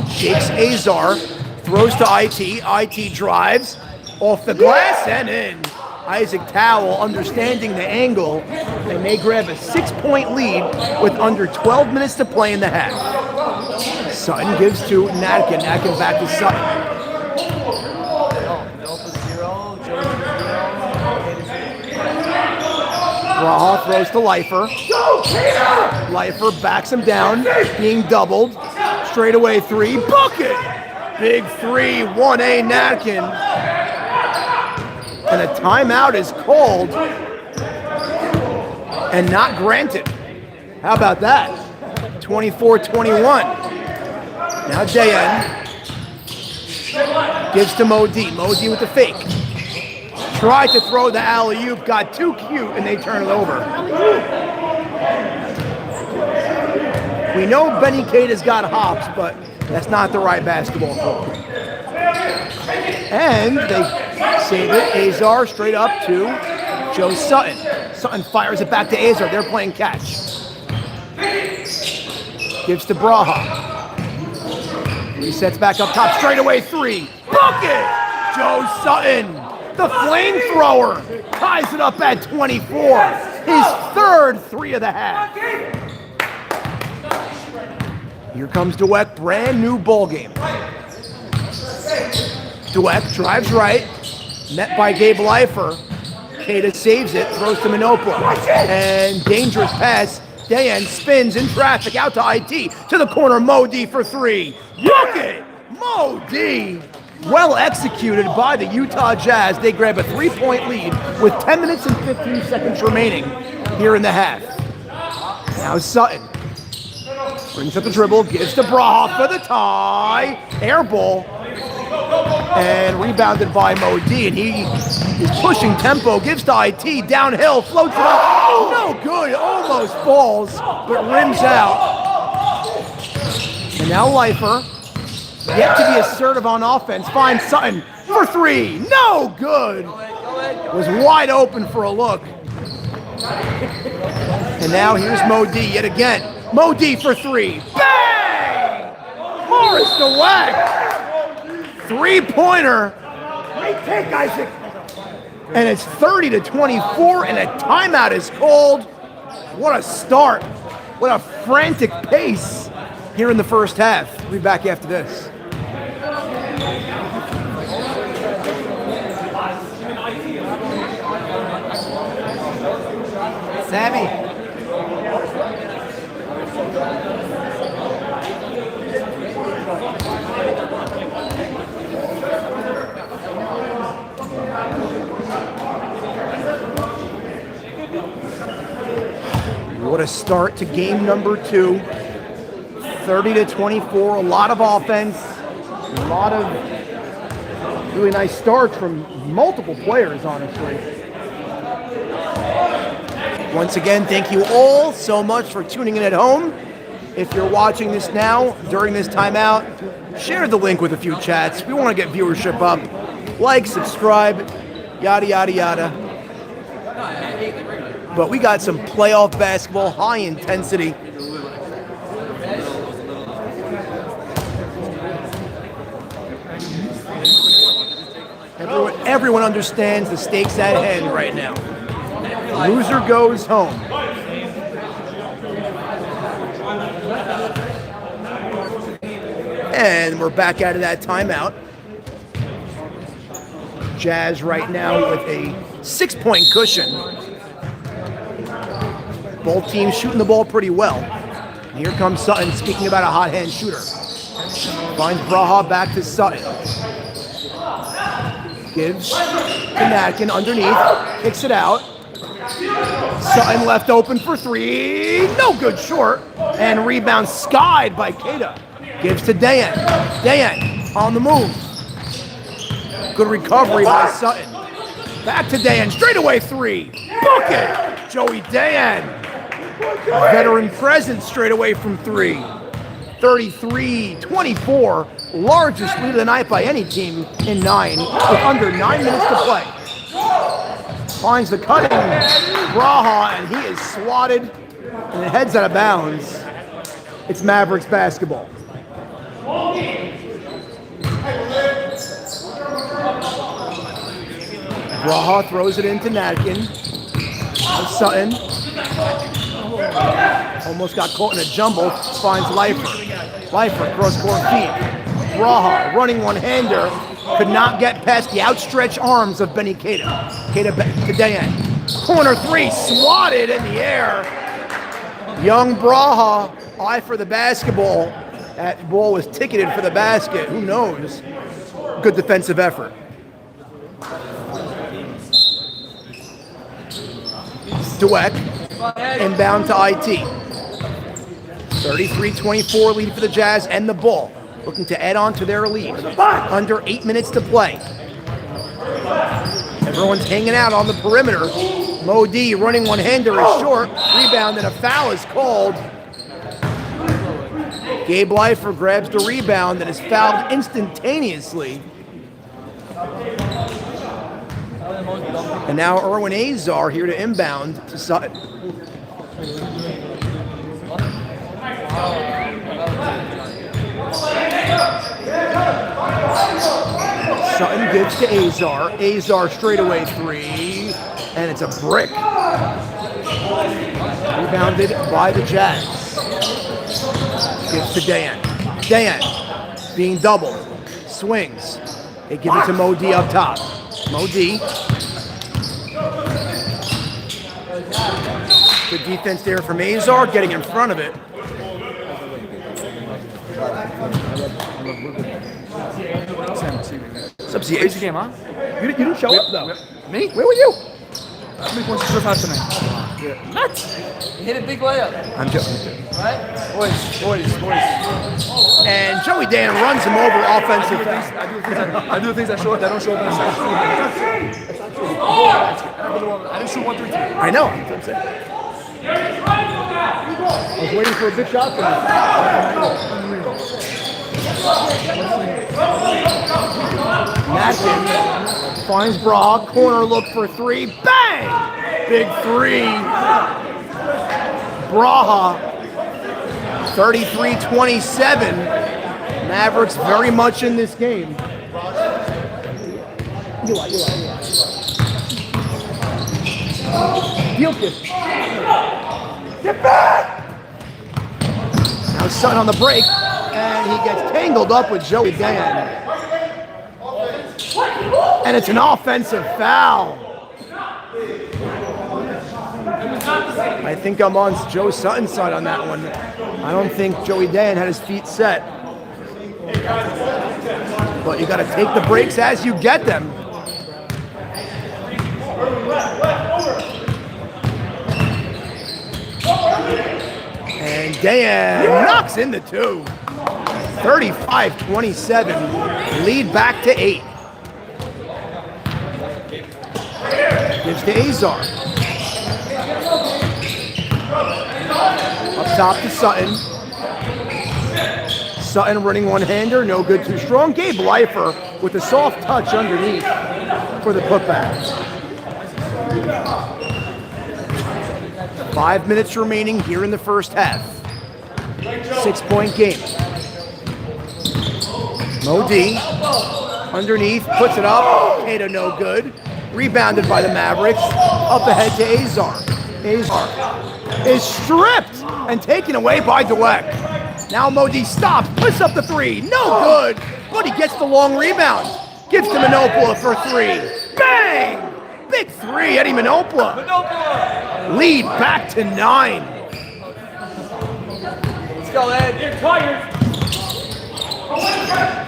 shakes Azar, throws to IT. IT drives off the glass and in. Isaac Towell understanding the angle. They may grab a 6-point lead with under 12 minutes to play in the half. Sutton gives to Natkin. Natkin back to Sutton. Braha throws to Leifer. Leifer backs him down, being doubled. Straightaway three, bucket! Big three, 1A Natkin. And a timeout is called and not granted. How about that? 24-21. Now Dayan gives to Modi. Modi with the fake. Tried to throw the alley-oop, got too cute, and they turn it over. We know Benny Keita's got hops, but that's not the right basketball call. And they save it. Azar straight up to Joe Sutton. Sutton fires it back to Azar. They're playing catch. Gives to Braha. Resets back up top. Straightaway three. Bucket! Joe Sutton, the flamethrower, ties it up at 24. His third three of the half. Here comes Dweck. Brand new ball game. Dweck drives right, met by Gabe Leifer. Keita saves it, throws to Manopla. And dangerous pass. Dayan spins in traffic out to IT. To the corner, Modi for three. Bucket! Modi! Well executed by the Utah Jazz. They grab a 3-point lead with 10 minutes and 15 seconds remaining here in the half. Now Sutton brings up the dribble, gives to Braha for the tie. Air ball. And rebounded by Modi, and he is pushing tempo, gives to IT, downhill, floats it up. Oh, no good, almost falls, but rims out. And now Leifer, yet to be assertive on offense, finds Sutton for three. No good. Was wide open for a look. And now here's Modi yet again. Modi for three. Bang! Dweck. Three-pointer. Great take, Isaac. And it's 30-24, and a timeout is called. What a start. What a frantic pace here in the first half. We'll be back after this. Sammy. What a start to game number 2. 30-24, a lot of offense, a lot of really nice starts from multiple players, honestly. Once again, thank you all so much for tuning in at home. If you're watching this now, during this timeout, share the link with a few chats. We want to get viewership up. Like, subscribe, yada, yada, yada. But we got some playoff basketball, high intensity. Everyone understands the stakes at hand right now. Loser goes home. And we're back out of that timeout. Jazz right now with a 6-point cushion. Both teams shooting the ball pretty well. Here comes Sutton, speaking about a hot hand shooter. Finds Braha back to Sutton. Gives to Natkin underneath, kicks it out. Sutton left open for 3, no good, short. And rebound skied by Keita. Gives to Dayan. Dayan on the move. Good recovery by Sutton. Back to Dayan, straight away 3. Bucket! Joey Dayan. Veteran presence straight away from 3. 33-24, largest lead of the night by any team in 9, with under 9 minutes to play. Finds the cutting Braha, and he is swatted, and it heads out of bounds. It's Mavericks basketball. Braha throws it into Natkin. Sutton. Almost got caught in a jumble. Finds Leifer. Leifer, cross-court feed. Braha, running one-hander. Could not get past the outstretched arms of Benny Keita. Keita to Dayan. Corner 3, swatted in the air. Young Braha, eye for the basketball. That ball was ticketed for the basket. Who knows? Good defensive effort. Dweck, inbound to IT. 33-24 lead for the Jazz and the ball. Looking to add on to their lead. Under 8 minutes to play. Everyone's hanging out on the perimeter. Mo D running one-hander is short. Rebound and a foul is called. Gabe Leifer grabs the rebound and is fouled instantaneously. And now Erwin Azar here to inbound to Sutton. Sutton gives to Azar. Azar straightaway 3, and it's a brick. Rebounded by the Jazz. Gives to Dayan. Dayan being doubled. Swings. They give it to Mo D up top. Mo D. Good defense there from Azar, getting in front of it. What's up, CH? Game, huh? You didn't show up, though. Me? Where were you? I make one super fast tonight. What? Hit a big layup. I'm joking. Right? Boys. And Joey Dan runs him over offensive. I do things that don't show up in the side. I didn't shoot 1-3. I know. That's what I'm saying. I was waiting for a big shot from you. Natkin finds Braha, corner look for 3, bang! Big 3. Braha, 33-27. Mavericks very much in this game. Get back! Now Sutton on the break, and he gets tangled up with Joey Dan. And it's an offensive foul. I think I'm on Joe Sutton's side on that one. I don't think Joey Dan had his feet set. But you got to take the breaks as you get them. And Dan knocks in the two. 35-27. Lead back to 8. Gives to Azar. Up top to Sutton. Sutton running one-hander, no good, too strong. Gabe Leifer with a soft touch underneath for the putback. 5 minutes remaining here in the first half. 6-point game. Mo D underneath, puts it up. Cato no good. Rebounded by the Mavericks. Up ahead to Azar. Azar is stripped and taken away by Dweck. Now Mo D stops, puts up the three. No good, but he gets the long rebound. Gives to Manopola for 3. Bang! Big 3, Eddie Manopola. Lead back to 9. Let's go, Ed. You're tired.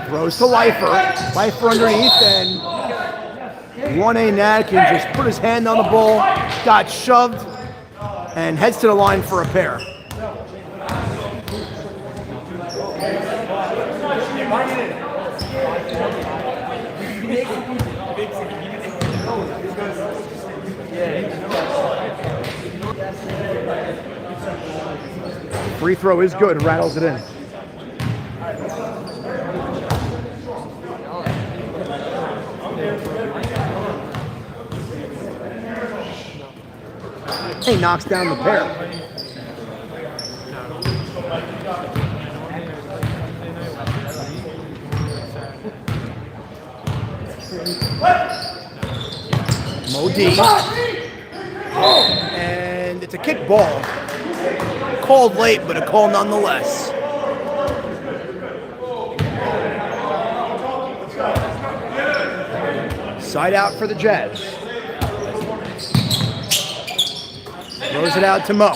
Throws to Leifer. Leifer underneath, and 1A Nat can just put his hand on the ball, got shoved, and heads to the line for a pair. Free throw is good, rattles it in. He knocks down the pair. Mo D. And it's a kick ball. Called late, but a call nonetheless. Side out for the Jazz. Throws it out to Mo.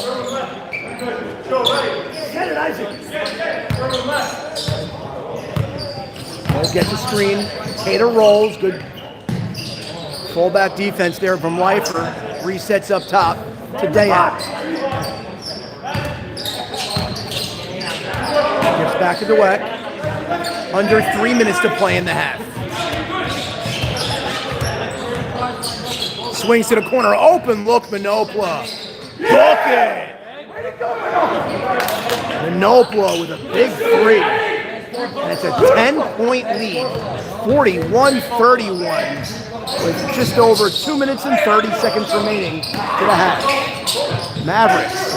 Mo gets a screen. Cater rolls. Good fullback defense there from Leifer. Resets up top to Dayan. Gives back to Dweck. Under 3 minutes to play in the half. Swings to the corner. Open look, Manopola. Book it! Manopola with a big 3. And it's a 10-point lead. 41-31. With just over 2 minutes and 30 seconds remaining to the half. Mavericks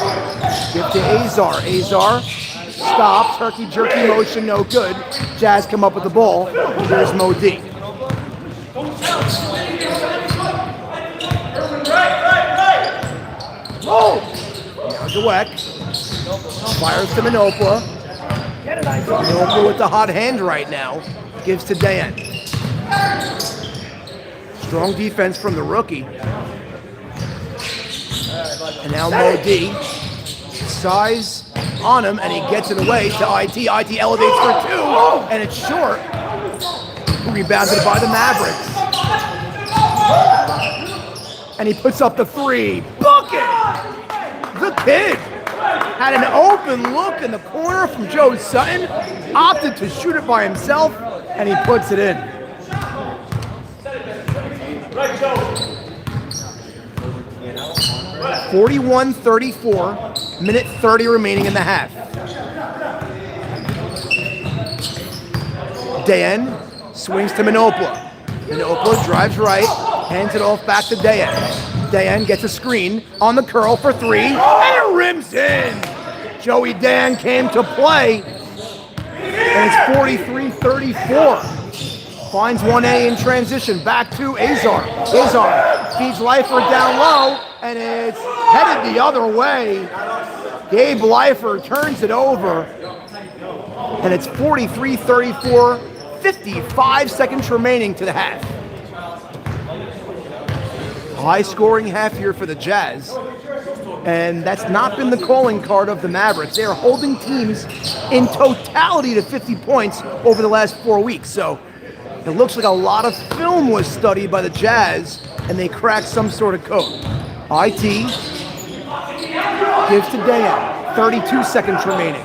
give to Azar. Azar stops. Herky-jerky motion, no good. Jazz come up with the ball. There's Mo D. Oh! Now Dweck fires to Manopola. Manopola with the hot hand right now. Gives to Dan. Strong defense from the rookie. And now Mo D. Size on him, and he gets it away to IT. IT elevates for 2, and it's short. Rebounded by the Mavericks. And he puts up the 3. Bucket! The kid had an open look in the corner from Joe Sutton, opted to shoot it by himself, and he puts it in. 41-34, minute 30 remaining in the half. Dan swings to Manopola. Manopola drives right, hands it off back to Dayan. Dayan gets a screen on the curl for 3, and it rims in. Joey Dan came to play. And it's 43-34. Finds 1A in transition. Back to Azar. Azar feeds Lifer down low, and it's headed the other way. Gabe Lifer turns it over, and it's 43-34, 55 seconds remaining to the half. High-scoring half here for the Jazz, and that's not been the calling card of the Mavericks. They are holding teams in totality to 50 points over the last 4 weeks, so it looks like a lot of film was studied by the Jazz, and they cracked some sort of code. IT gives to Dan, 32 seconds remaining.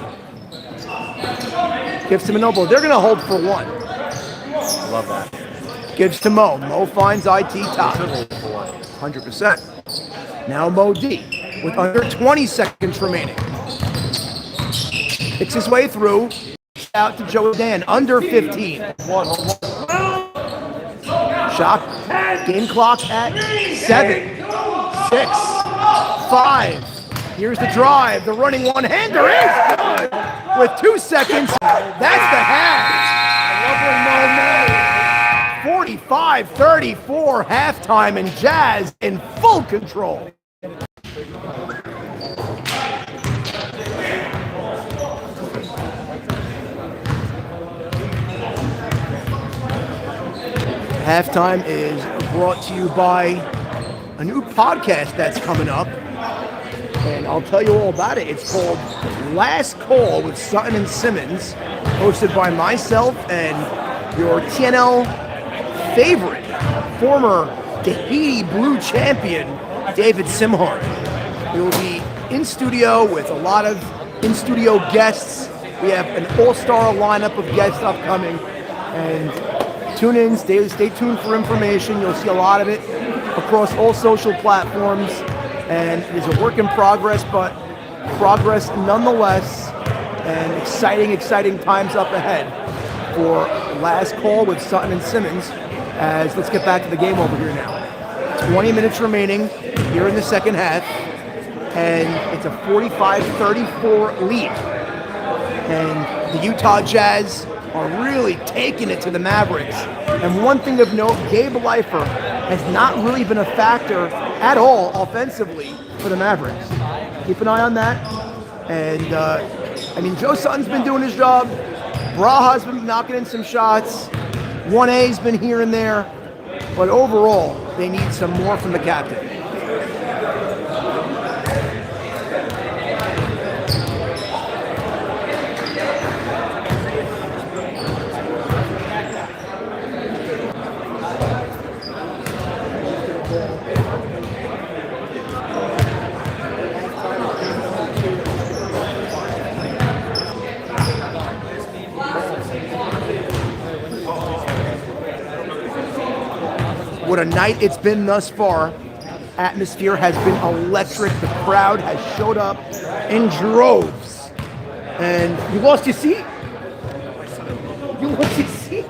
Gives to Manobo. They're going to hold for one. Love that. Gives to Mo. Mo finds IT top. 100%. Now Mo D with under 20 seconds remaining. Picks his way through. Out to Joe Dan, under 15. Shot. Game clock at 7, 6, 5. Here's the drive. The running one-hander is good. With 2 seconds, that's the half. I love when Mo made it. 45-34 halftime, and Jazz in full control. Halftime is brought to you by a new podcast that's coming up, and I'll tell you all about it. It's called Last Call with Sutton and Simmons, hosted by myself and your TNL favorite, former Tahiti Blue champion, David Simhart. We will be in studio with a lot of in-studio guests. We have an all-star lineup of guests upcoming, and tune in, stay tuned for information. You'll see a lot of it across all social platforms, and it is a work in progress, but progress nonetheless, and exciting times up ahead for Last Call with Sutton and Simmons. As let's get back to the game over here now. 20 minutes remaining here in the second half, and it's a 45-34 lead. And the Utah Jazz are really taking it to the Mavericks. And one thing of note, Gabe Lifer has not really been a factor at all offensively for the Mavericks. Keep an eye on that. And, Joe Sutton's been doing his job. Braha's been knocking in some shots. 1A's been here and there. But overall, they need some more from the captain. What a night it's been thus far. Atmosphere has been electric. The crowd has showed up in droves. And you lost your seat? You lost your seat?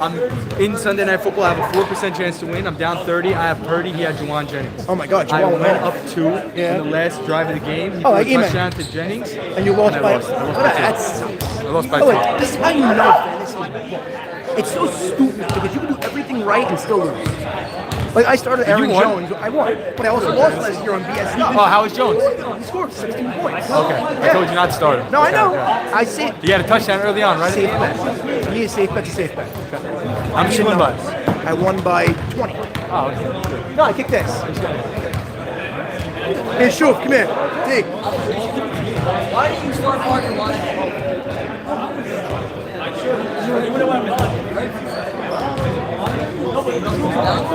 I'm in Sunday Night Football. I have a 4% chance to win. I'm down 30. I have Purdy. He had Juwan Jennings. Oh my God, I Juwan went went. up 2 in the last drive of the game. He Oh, threw like a Eman. touchdown to Jennings. And you lost and by. I lost. I lost by 2. That sucks. I lost by Oh, 2. wait, this is how you know fantasy. It's so stupid because you can do everything right and still lose. Like I started Aaron won? Jones, I won, but I also lost last year on BS stuff. Oh, how was Jones? He scored 16 points. Okay. I told you not to start him. No, I Okay, know. okay. I see. He had a touchdown early on, right? Safe bet. To me, a safe bet's a safe bet. How much you win by? I won by 20. Oh, okay. No, I kicked this. Hey, Shoof, come here. Dig. Why did you start parking lot?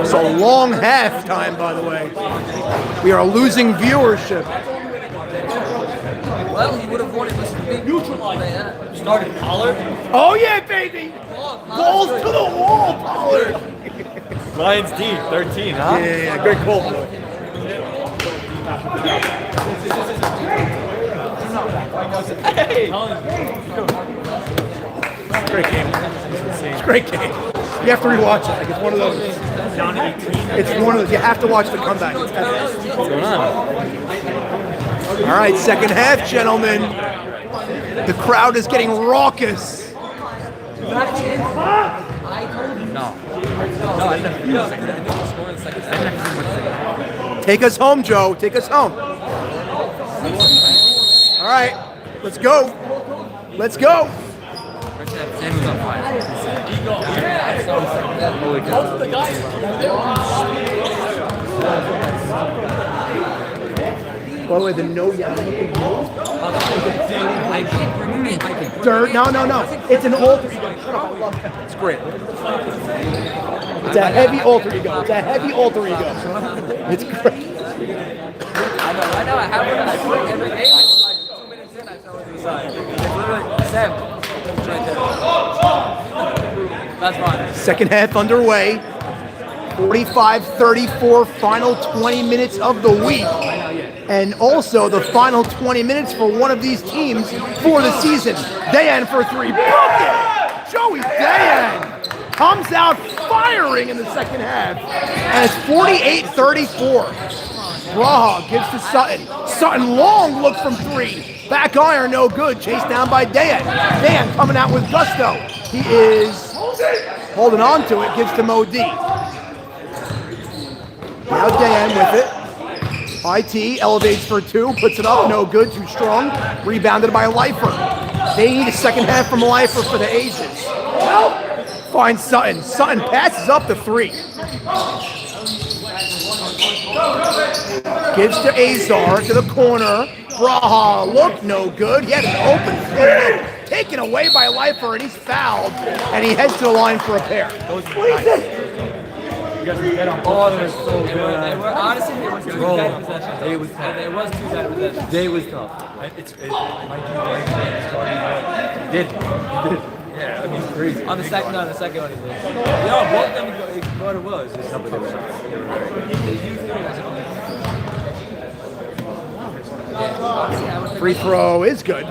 It's a long halftime, by the way. We are losing viewership. Well, he would have wanted this to be neutralized. Started Pollard. Oh yeah, baby! Balls to the wall, Pollard. Lions D, 13, huh? Yeah, good call. Great game. It's a great game. You have to rewatch it. Like it's one of those. It's one of those. You have to watch the comeback. It's epic. What's going on? All right, second half, gentlemen. The crowd is getting raucous. No. No, I never. Take us home, Joe. Take us home. All right, let's go. Let's go. By the way, the no yelling. Dirt. No. It's an alter ego. Shut up. I love that. It's great. It's a heavy alter ego. It's a heavy alter ego. It's great. I know. I have one. I play every game. Like 2 minutes in, I tell it to the side. It's literally Sam. It's right there. That's fine. Second half underway. 45-34, final 20 minutes of the week. And also the final 20 minutes for one of these teams for the season. Dayan for 3. Bucket! Joey Dayan comes out firing in the second half. And it's 48-34. Braha gives to Sutton. Sutton long look from 3. Back iron, no good. Chased down by Dayan. Dayan coming out with gusto. He is holding on to it. Gives to Mo D. Now Dayan with it. IT elevates for 2, puts it up, no good, too strong. Rebounded by Lifer. They need a second half from Lifer for the ages. Finds Sutton. Sutton passes up the 3. Gives to Azar to the corner. Braha, look, no good. He had an open floor. Taken away by Lifer, and he's fouled. And he heads to the line for a pair. Oh, they're so good. They were honestly, it was 2 bad possessions. They was tough. It was 2 bad possessions. They was tough. Did. Yeah, I mean, it's crazy. On the second one, he did. Yo, both of them, what it was. It's not what it was. Free throw is good.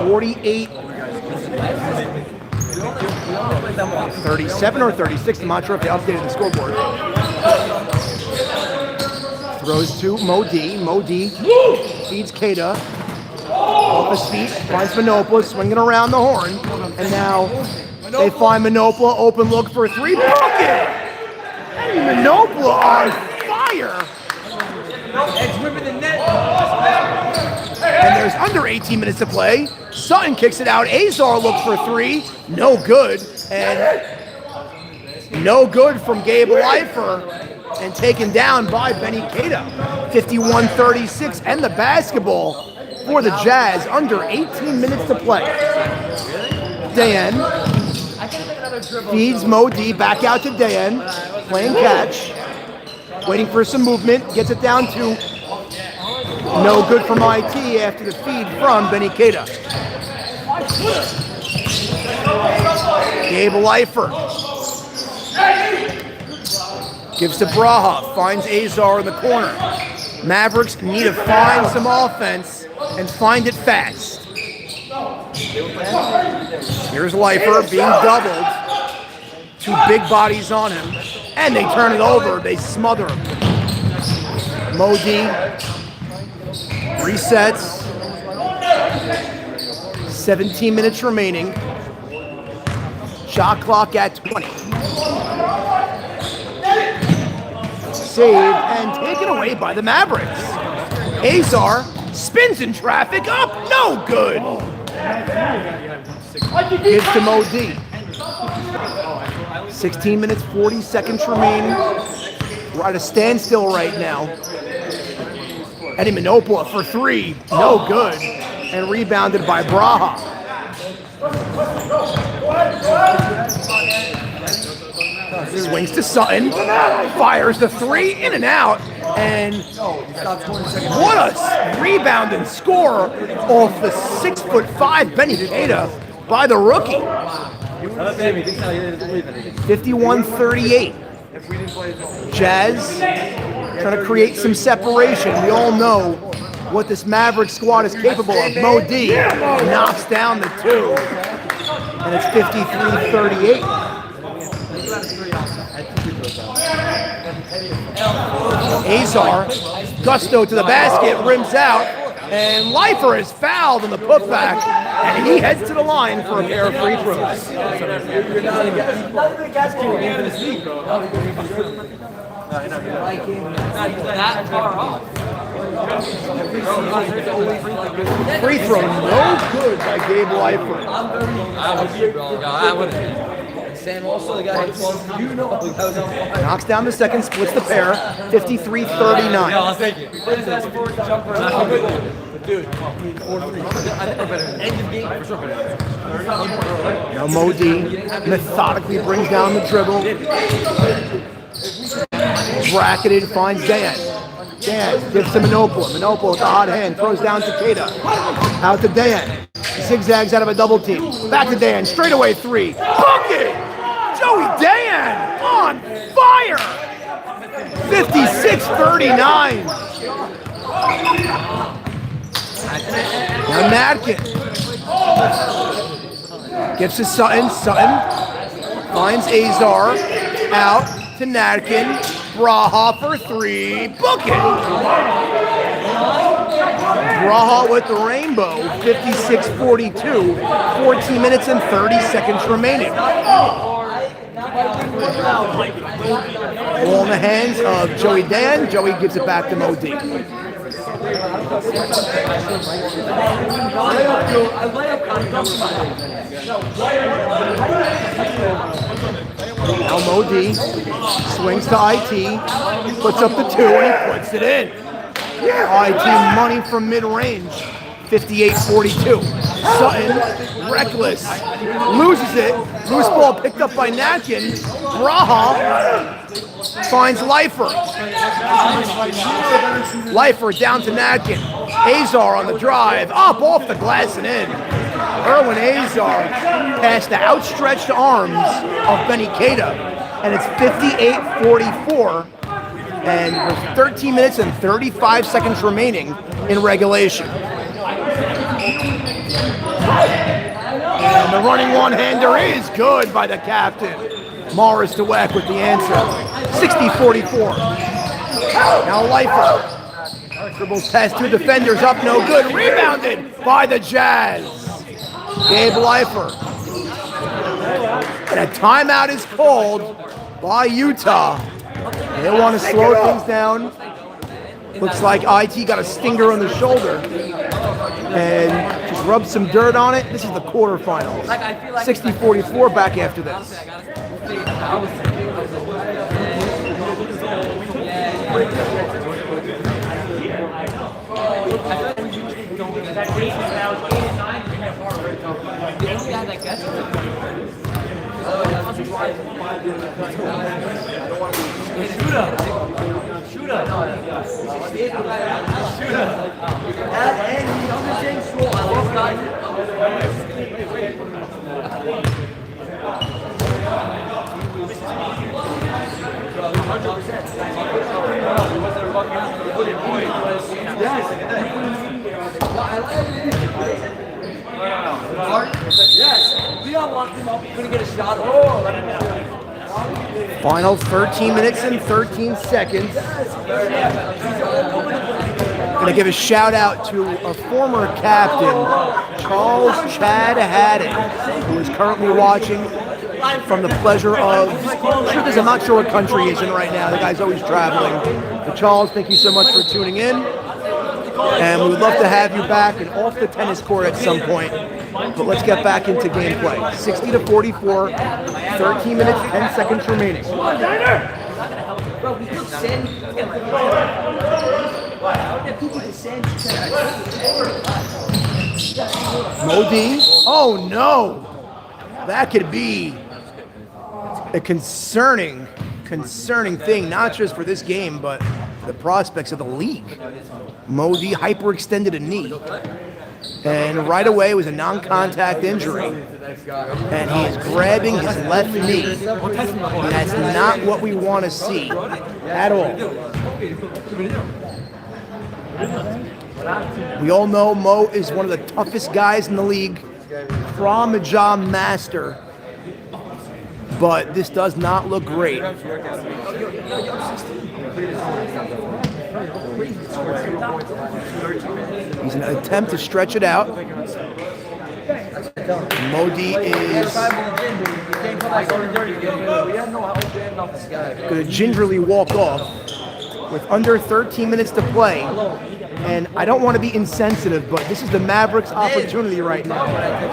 48. 37 or 36, I'm not sure if they updated the scoreboard. Throws to Mo D. Mo D feeds Keita. Off his feet, finds Manopla, swinging around the horn. And now they find Manopla, open look for 3. Bucket! And Manopla on fire! And there's under 18 minutes to play. Sutton kicks it out. Azar looks for 3. No good. And no good from Gabe Lifer. And taken down by Benny Keita. 51-36. And the basketball for the Jazz. Under 18 minutes to play. Dayan feeds Mo D back out to Dayan. Playing catch. Waiting for some movement. Gets it down to no good from IT after the feed from Benny Keita. Gabe Lifer gives to Braha, finds Azar in the corner. Mavericks need to find some offense and find it fast. Here's Lifer being doubled. Two big bodies on him. And they turn it over. They smother him. Modi resets. 17 minutes remaining. Shot clock at 20. Saved and taken away by the Mavericks. Azar spins in traffic up. No good. Gives to Modi. 16 minutes, 40 seconds remaining. We're at a standstill right now. Eddie Manopola for three. No good. And rebounded by Braha. Swings to Sutton. Fires the three. In and out. And what a rebound and score off the 6'5" Benny Queta by the rookie. 51-38. Jazz trying to create some separation. We all know what this Mavericks squad is capable of. Modi knocks down the two. And it's 53-38. Azar, gusto to the basket, rims out. And Lifer is fouled in the putback, and he heads to the line for a pair of free throws. Free throw, no good by Gabe Lifer. Knocks down the second, splits the pair, 53-39. Now Modi methodically brings down the dribble. Bracketed, finds Dan. Dan gives to Manopola. Manopola with the hot hand, throws down to Queta. Out to Dan. Zigzags out of a double team. Back to Dan, straight away three. Bucket! Joey Dan on fire! 56-39. Now Nadkin gives to Sutton. Sutton finds Azar. Out to Nadkin. Braha for three. Bucket! Braha with the rainbow. 56-42. 14 minutes and 30 seconds remaining. Ball in the hands of Joey Dan. Joey gives it back to Modi. Now Modi swings to IT, puts up the two, and he puts it in. IT money from mid-range, 58-42. Sutton, reckless, loses it. Loose ball picked up by Natkin. Braha finds Lifer. Lifer down to Natkin. Azar on the drive, up off the glass and in. Erwin Azar past the outstretched arms of Benny Queta, and it's 58-44. And with 13 minutes and 35 seconds remaining in regulation. And the running one-hander is good by the captain. Morris to Weck with the answer. 60-44. Now Lifer. Dribbles past two defenders, up no good. Rebounded by the Jazz. Gabe Lifer. And a timeout is called by Utah. They want to slow things down. Looks like IT got a stinger on the shoulder and just rubbed some dirt on it. This is the quarterfinals. 60-44 back after this. Yes. Leon locked him up. He couldn't get a shot. Oh, Final 13 minutes and 13 seconds. Gonna give a shout out to a former captain, Charles Chad Haddon, who is currently watching from the pleasure of, I'm not sure what country he's in right now. The guy's always traveling. But Charles, thank you so much for tuning in. And we would love to have you back and off the tennis court at some point. But let's get back into gameplay. 60-44, 13 minutes, 10 seconds remaining. Modi. Oh no! That could be a concerning thing, not just for this game, but the prospects of the league. Modi hyperextended a knee. And right away it was a non-contact injury. And he is grabbing his left knee. And that's not what we want to see at all. We all know Mo is one of the toughest guys in the league. From-a-jaw master. But this does not look great. He's an attempt to stretch it out. Modi is going to gingerly walk off with under 13 minutes to play. And I don't want to be insensitive, but this is the Mavericks' opportunity right now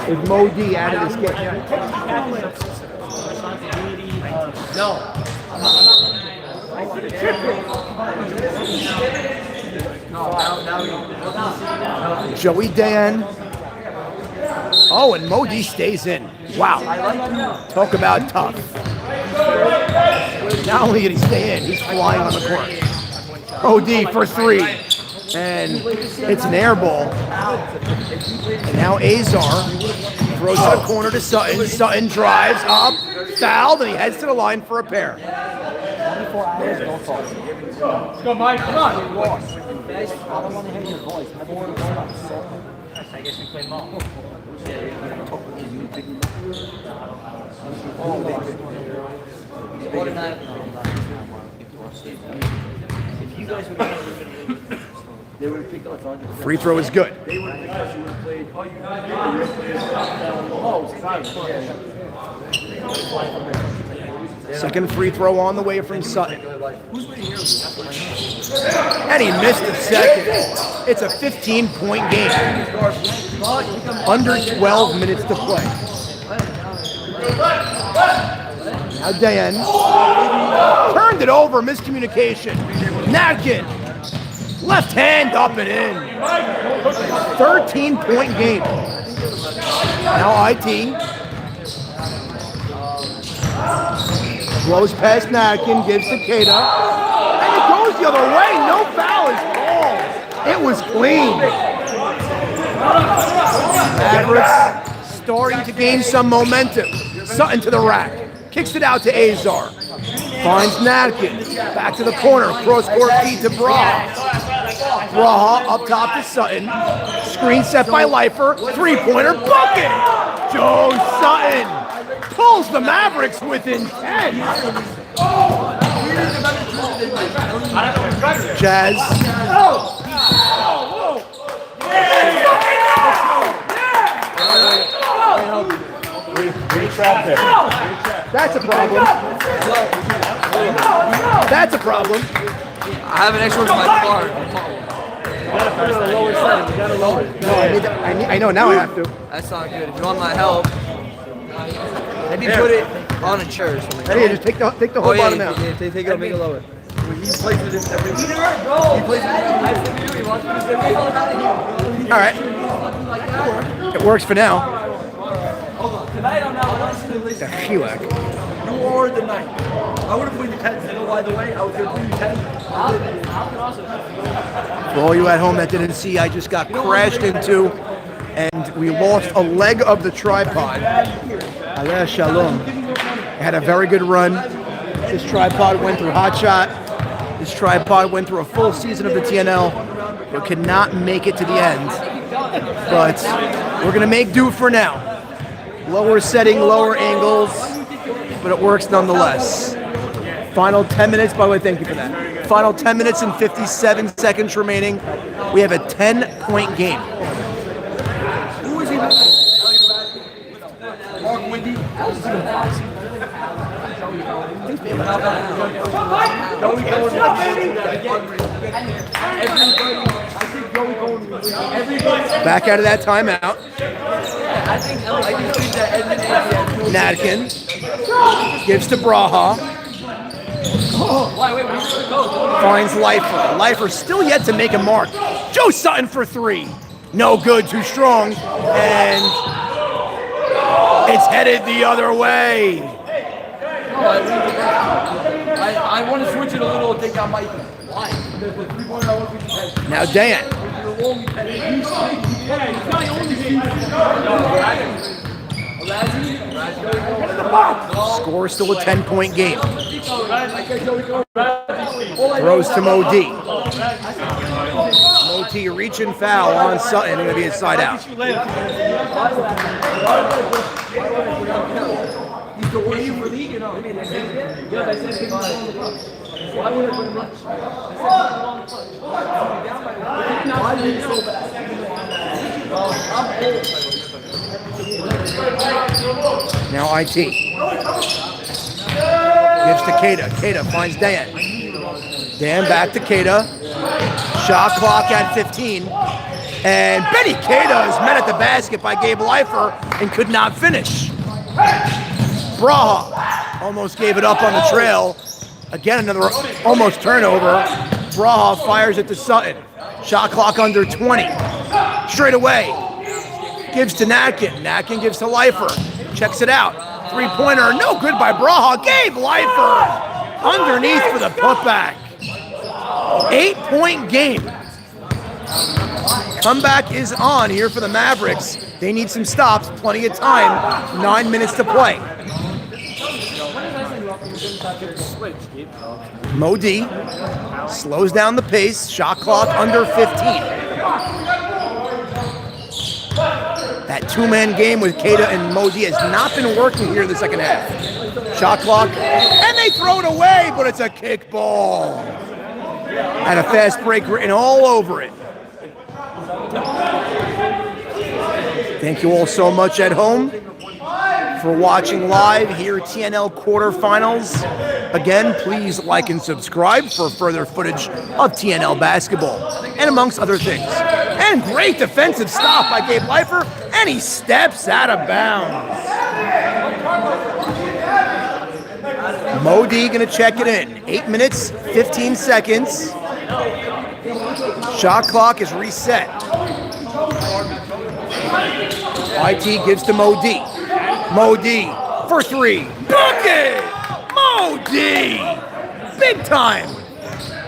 with Modi out of this game. No. Joey Dan. Oh, and Modi stays in. Wow. Talk about tough. Not only did he stay in, he's flying on the court. Modi for three. And it's an air ball. And now Azar throws to the corner to Sutton. Sutton drives up, fouled, and he heads to the line for a pair. 24 hours, no calls. Let's go, Mike. Come on. I don't want to hear your voice. I guess we play ball. If you guys were going to they would have picked us on. Free throw is good. They would have played. Second free throw on the way from Sutton. And he missed the second. It's a 15-point game. Under 12 minutes to play. Now Dayan turned it over, miscommunication. Natkin, left hand up and in. 13-point game. Now IT. Blows past Natkin, gives to Keita. And it goes the other way. No foul is called. It was clean. Mavericks starting to gain some momentum. Sutton to the rack. Kicks it out to Azar. Finds Natkin. Back to the corner. Cross-court feed to Braha. Braha up top to Sutton. Screen set by Leifer. Three-pointer bucket. Joe Sutton pulls the Mavericks within 10. Jazz. That's a problem. That's a problem. I have an extra one in my car. I know, now I have to. That's not good. If you want my help, maybe put it on a chair or something. Hey, just take the whole bottom out. Yeah, take it, make it lower. He plays it in every. All right. It works for now. Tonight I'm not The Shilak. You are the night. I would have put you 10. You know, by the way, I was going to put you 10. For all you at home that didn't see, I just got crashed into, and we lost a leg of the tripod. Aleh Shalom. It had a very good run. This tripod went through Hot Shot. This tripod went through a full season of the TNL, but could not make it to the end. But we're going to make do for now. Lower setting, lower angles, but it works nonetheless. Final 10 minutes, by the way, thank you for that. Final 10 minutes and 57 seconds remaining. We have a 10-point game. Who is he? Mark Windy. Back out of that timeout. Natkin gives to Braha. Finds Lifer. Lifer still yet to make a mark. Joe Sutton for three. No good, too strong. And it's headed the other way. I want to switch it a little. I think I might. Why? Now Dan. Score still a 10-point game. Throws to Mo D. Mo D reaching foul on Sutton. Going to be a side out. He's the worst in the league, you know. Why would I put him Why is he so bad? Now IT. Gives to Keita. Keita finds Dan. Dan back to Keita. Shot clock at 15. And Benny Keita is met at the basket by Gabe Lifer and could not finish. Braha almost gave it up on the trail. Again, another almost turnover. Braha fires it to Sutton. Shot clock under 20. Straight away. Gives to Natkin. Natkin gives to Lifer. Checks it out. Three-pointer, no good by Braha. Gabe Lifer underneath for the putback. 8-point game. Comeback is on here for the Mavericks. They need some stops, plenty of time. 9 minutes to play. Mo D slows down the pace. Shot clock under 15. That two-man game with Keita and Mo D has not been working here in the second half. Shot clock, and they throw it away, but it's a kick ball. And a fast break written all over it. Thank you all so much at home for watching live here at TNL Quarterfinals. Again, please like and subscribe for further footage of TNL basketball, and amongst other things. And great defensive stop by Gabe Lifer, and he steps out of bounds. Mo D gonna check it in. 8 minutes, 15 seconds. Shot clock is reset. IT gives to Mo D. Mo D for three. Bucket! Mo D! Big time!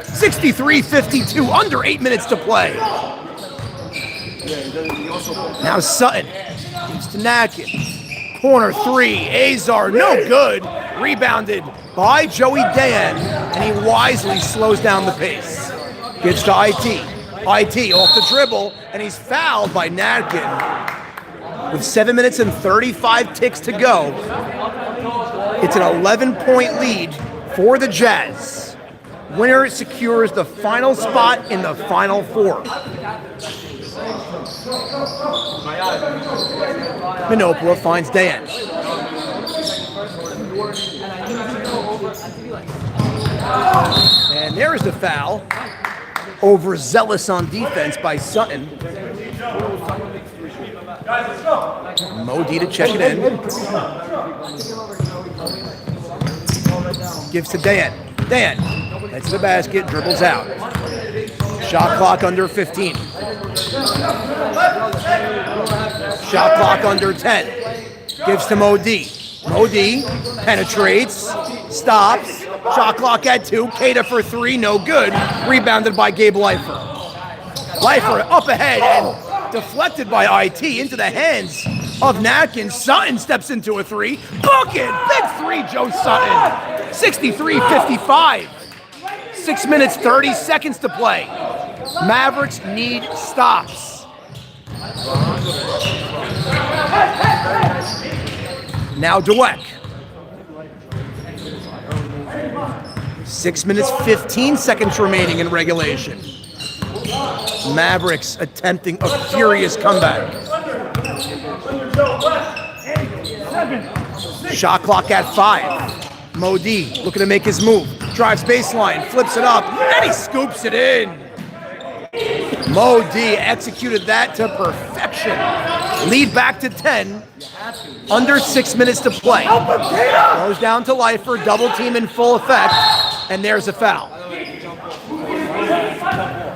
63-52, under 8 minutes to play. Now Sutton gives to Natkin. Corner three, Azar, no good. Rebounded by Joey Dan, and he wisely slows down the pace. Gives to IT. IT off the dribble, and he's fouled by Natkin. With 7 minutes and 35 ticks to go, it's an 11-point lead for the Jazz. Winner secures the final spot in the Final Four. Minopola finds Dan. And there's the foul. Overzealous on defense by Sutton. Mo D to check it in. Gives to Dan. Dan heads to the basket, dribbles out. Shot clock under 15. Shot clock under 10. Gives to Mo D. Mo D penetrates, stops. Shot clock at 2. Keita for 3, no good. Rebounded by Gabe Lifer. Lifer up ahead and deflected by IT into the hands of Natkin. Sutton steps into a 3. Bucket! Big 3, Joe Sutton. 63-55. 6 minutes, 30 seconds to play. Mavericks need stops. Now Dweck. 6 minutes, 15 seconds remaining in regulation. Mavericks attempting a furious comeback. Shot clock at 5. Mo D looking to make his move. Drives baseline, flips it up, and he scoops it in. Mo D executed that to perfection. Lead back to 10. Under 6 minutes to play. Goes down to Lifer, double team in full effect, and there's a foul.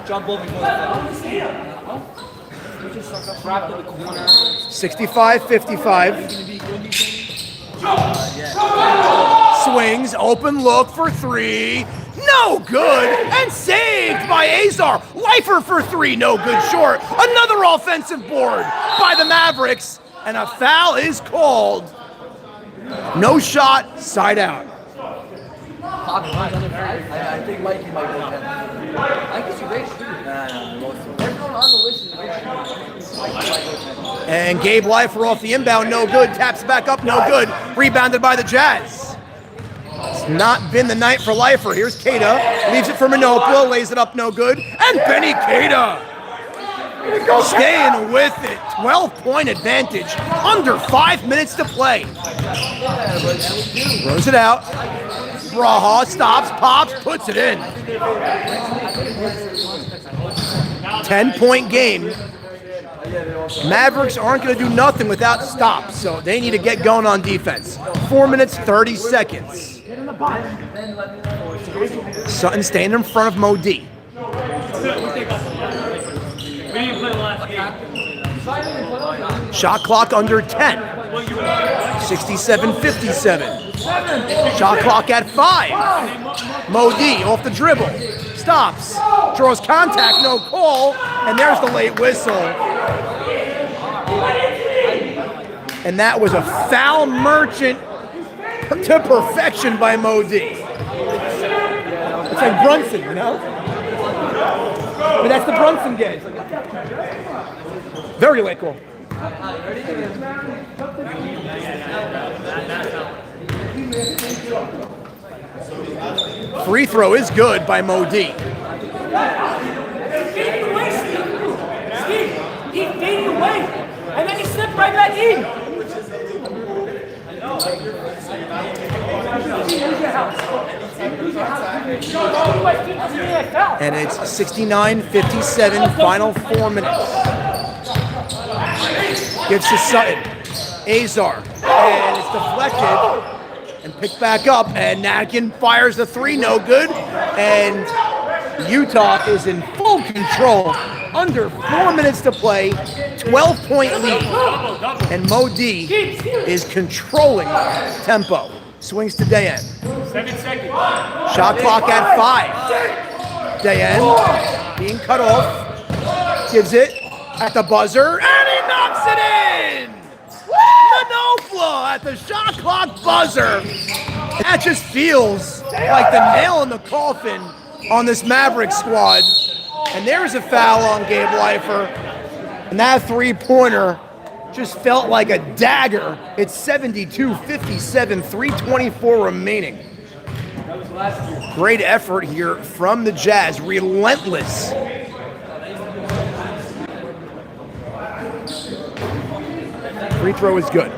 Jump over before the foul. 65-55. Swings, open look for 3. No good, and saved by Azar. Lifer for 3, no good short. Another offensive board by the Mavericks, and a foul is called. No shot, side out. I think Mikey might go 10. I guess you raised 3. Everyone on the list is raised. And Gabe Lifer off the inbound, no good. Taps back up, no good. Rebounded by the Jazz. It's not been the night for Lifer. Here's Keita, leaves it for Manopla, lays it up, no good. And Benny Keita staying with it. 12-point advantage, under 5 minutes to play. Throws it out. Braha stops, pops, puts it in. 10-point game. Mavericks aren't going to do nothing without stops, so they need to get going on defense. 4 minutes, 30 seconds. Sutton staying in front of Mo D. Shot clock under 10. 67-57. Shot clock at 5. Mo D off the dribble. Stops. Draws contact, no call. And there's the late whistle. And that was a foul merchant to perfection by Mo D. It's like Brunson, you know? But that's the Brunson game. Very late call. Free throw is good by Mo D. Steve, he faded away, and then he slipped right back in. And it's 69-57, final 4 minutes. Gives to Sutton. Azar. And it's deflected and picked back up. And Nagin fires the 3, no good. And Utah is in full control. Under 4 minutes to play. 12-point lead. And Mo D is controlling tempo. Swings to Dayan. 7 seconds. Shot clock at 5. Dayan being cut off. Gives it at the buzzer. And he knocks it in! Manopla at the shot clock buzzer. That just feels like the nail in the coffin on this Mavericks squad. And there's a foul on Gabe Lifer. And that three-pointer just felt like a dagger. It's 72-57, 3:24 remaining. Great effort here from the Jazz, relentless. Free throw is good.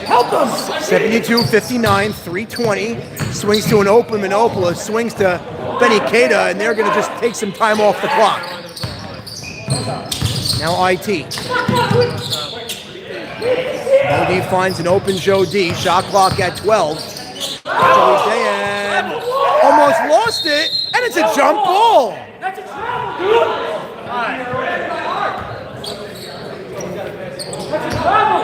Help them! 72-59, 3:20. Swings to an open Manopla, swings to Benny Keita, and they're going to just take some time off the clock. Now IT. Mo D finds an open Joe D. Shot clock at 12. Joey Dayan almost lost it, and it's a jump ball. That's a travel, dude. That's a travel.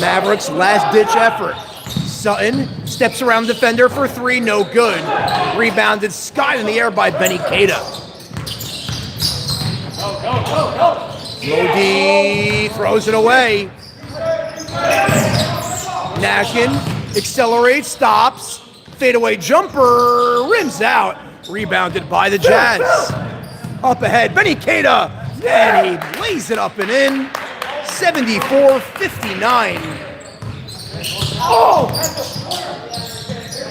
Mavericks last-ditch effort. Sutton steps around defender for 3, no good. Rebounded sky in the air by Benny Keita. Modi throws it away. Nashkin accelerates, stops. Fadeaway jumper, rims out. Rebounded by the Jazz. Up ahead, Benny Keita. And he lays it up and in. 74-59. Oh!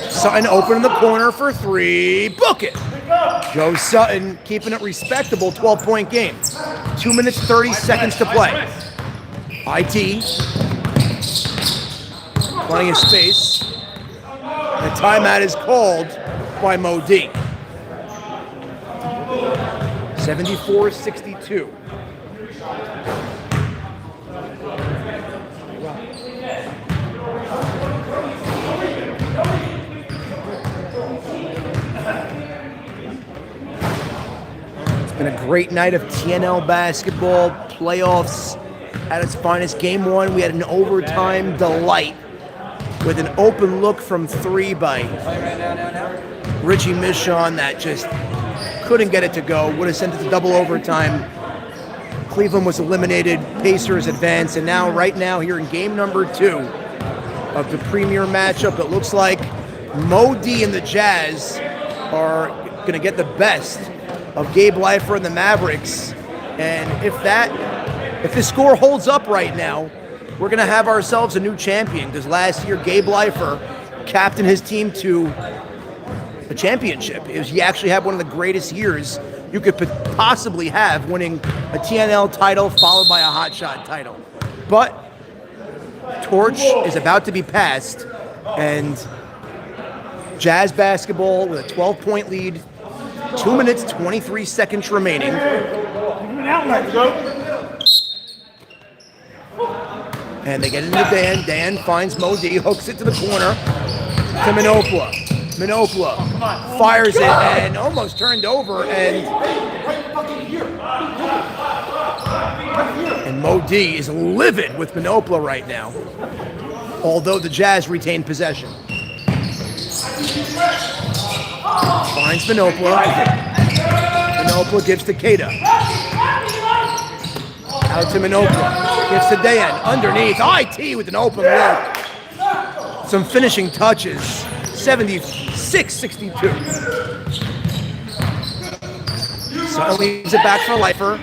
Sutton open in the corner for three. Book it. Joe Sutton keeping it respectable, 12-point game. 2 minutes, 30 seconds to play. IT. Plenty of space. The timeout is called by Modi. 74-62. It's been a great night of TNL basketball, playoffs at its finest. Game one, we had an overtime delight with an open look from three by Richie Michon that just couldn't get it to go. Would have sent it to double overtime. Cleveland was eliminated, Pacers advanced, and now, right now, here in game number 2 of the premier matchup, it looks like Modi and the Jazz are going to get the best of Gabe Leifer and the Mavericks. And if the score holds up right now, we're going to have ourselves a new champion, because last year Gabe Leifer captained his team to a championship. He actually had one of the greatest years you could possibly have, winning a TNL title followed by a hotshot title. But torch is about to be passed, and Jazz basketball with a 12-point lead, 2 minutes, 23 seconds remaining. And they get into Dan. Dan finds Modi, hooks it to the corner to Minopla. Minopla fires it and almost turned over, and Modi is livid with Minopla right now, although the Jazz retain possession. Finds Minopla. Minopla gives to Keita. Out to Minopla. Gives to Dan. Underneath. IT with an open look. Some finishing touches. 76-62. So leaves it back for Leifer.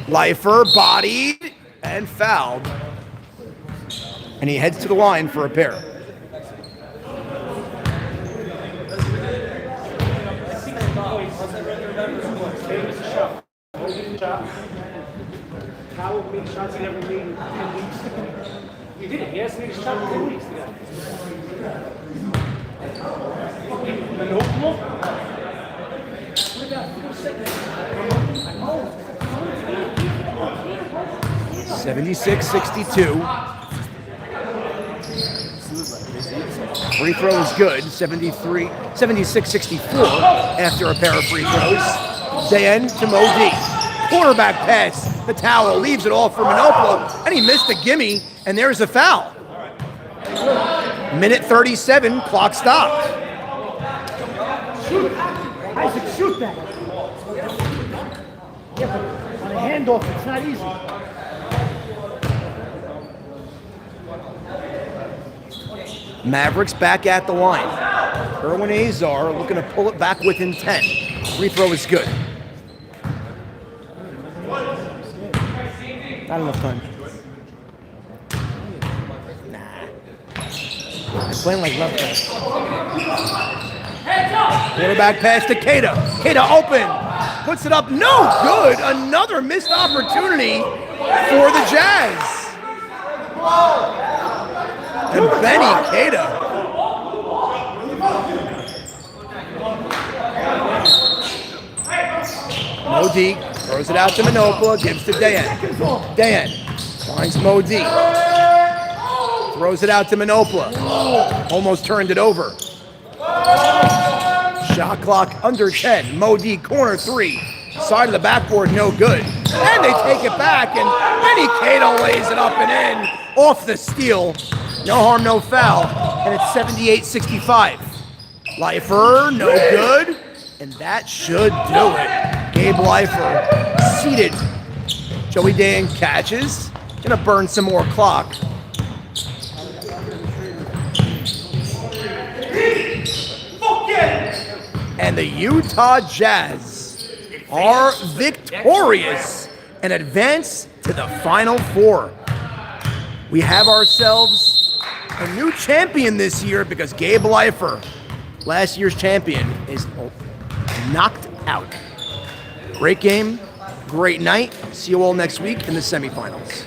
Leifer bodied and fouled. And he heads to the line for a pair. How many shots he never made in 10 weeks? You did it. He hasn't made a shot in 10 weeks together. Minopla? 76-62. Free throw is good. 76-64 after a pair of free throws. Dan to Modi. Quarterback pass. The towel leaves it all for Minopla, and he missed a gimme, and there's a foul. Minute 37, clock stopped. Shoot! Isaac, shoot that! Yeah, but on a handoff, it's not easy. Mavericks back at the line. Erwin Azar looking to pull it back within 10. Free throw is good. Not enough time. Nah. They're playing like left back. Quarterback pass to Keita. Keita open. Puts it up. No good. Another missed opportunity for the Jazz. And Benny Keita. Modi throws it out to Minopla, gives to Dan. Dan finds Modi. Throws it out to Minopla. Almost turned it over. Shot clock under 10. Modi, corner three. Side of the backboard, no good. And they take it back, and Benny Keita lays it up and in. Off the steal. No harm, no foul. And it's 78-65. Leifer, no good. And that should do it. Gabe Leifer seated. Joey Dan catches. Gonna burn some more clock. And the Utah Jazz are victorious and advance to the Final Four. We have ourselves a new champion this year because Gabe Leifer, last year's champion, is knocked out. Great game, great night. See you all next week in the semifinals.